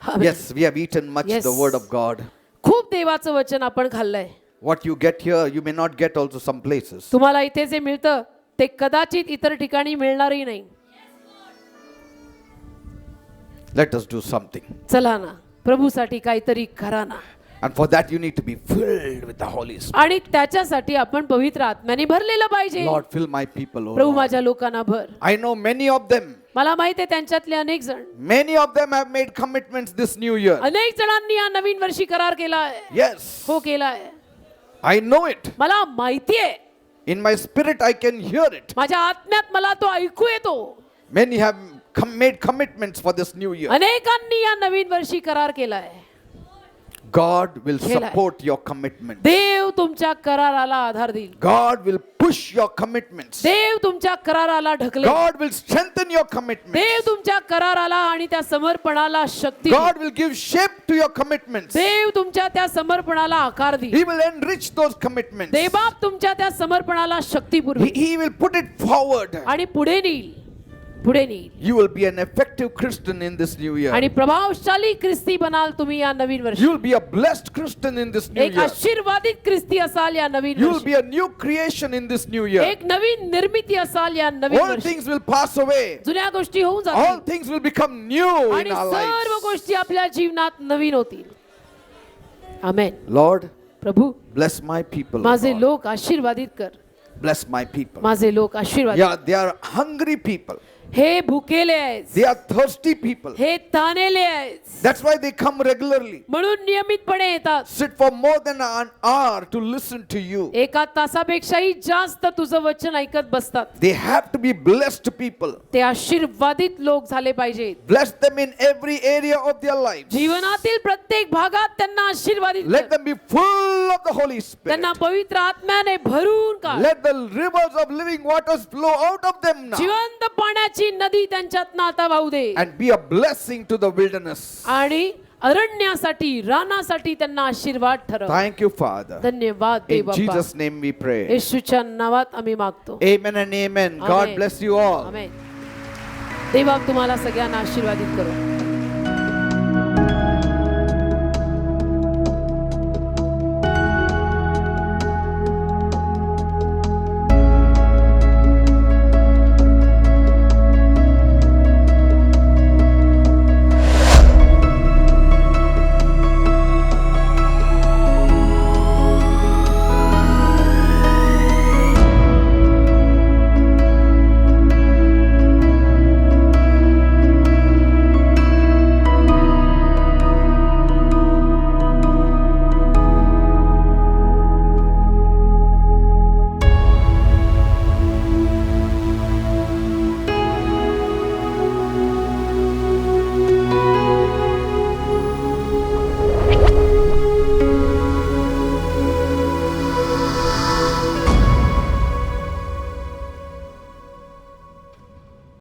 Amen. Yes, we have eaten much Yes. the word of God. खूप देवाचं वचन आपण खाल्लंय. What you get here, you may not get also some places. तुम्हाला इथे जे मिळतं ते कदाचित इतर ठिकाणी मिळणारही नाही. Let us do something. चला ना प्रभूसाठी काहीतरी करा ना. And for that you need to be filled with the Holy Spirit. आणि त्याच्यासाठी आपण पवित्र आत्म्याने भरलेलं पाहिजे. Lord, fill my people, O Prabhu Lord. माझ्या लोकांना भर. I know many of them. मला माहिती आहे त्यांच्यातले अनेक जण, Many of them have made commitments this new year. अनेक जणांनी या नवीन वर्षी करार केला आहे. Yes, हो केला आहे. I know it. मला माहिती आहे. In my spirit I can hear it. माझ्या आत्म्यात मला तो ऐकू येतो. Many have made commitments for this new year. अनेकांनी या नवीन वर्षी करार केला आहे. God will केलाय. support your commitment. देव तुमच्या कराराला आधार देईल. God will push your commitments. देव तुमच्या कराराला ढकलेल. God will strengthen your commitments. देव तुमच्या कराराला आणि त्या समर्पणाला शक्ती देईल. God will give shape to your commitments. देव तुमच्या त्या समर्पणाला आकार देईल. He will enrich those commitments. देवबाप तुमच्या त्या समर्पणाला शक्ती पुरवेल He will put it forward. आणि पुढे नेईल. पुढे नेईल You will be an effective Christian in this new year. आणि प्रभावशाली ख्रिस्ती बनाल तुम्ही या नवीन वर्षी. You will be a blessed Christian in this new एक year. आशीर्वादित ख्रिस्ती असाल या नवीन You will वर्षी. be a new creation in this new year. एक नवीन निर्मिती असाल या नवीन All वर्षी. things will pass away. जुन्या गोष्टी होऊन All जातील things will become new in आणि our सर्व lives. गोष्टी आपल्या जीवनात नवीन होतील. आमेन. Lord, Prabhu bless my people. माझे Lord. लोक आशीर्वादित कर. Bless my people. माझे लोक आशीर्वादित. Yeah, they are hungry people. हे भुकेले आहेत. They are thirsty people. हे तानेले आहेत. That's why they come regularly. म्हणून नियमितपणे येतात. Sit for more than an hour to listen to you. एका तासापेक्षाही जास्त तुझं वचन ऐकत बसतात. They have to be blessed people. ते आशीर्वादित लोक झाले पाहिजेत. Bless them in every area of their lives. जीवनातील प्रत्येक भागात त्यांना आशीर्वादित Let कर. them be full of the Holy Spirit. त्यांना पवित्र आत्म्याने भरून काढ. Let the rivers of living waters flow out of them now. जिवंत पाण्याची नदी त्यांच्यात आता वाहू दे. And be a blessing to the wilderness. आणि अरण्यासाठी रानासाठी त्यांना आशीर्वाद ठरव. Thank you, Father. धन्यवाद In Dev Bappa. Jesus' name we pray. येशूच्या नावात आम्ही मागतो. Amen and amen. God Amen. bless you all. आमेन. देव तुम्हाला सगळ्यांना आशीर्वादित करो.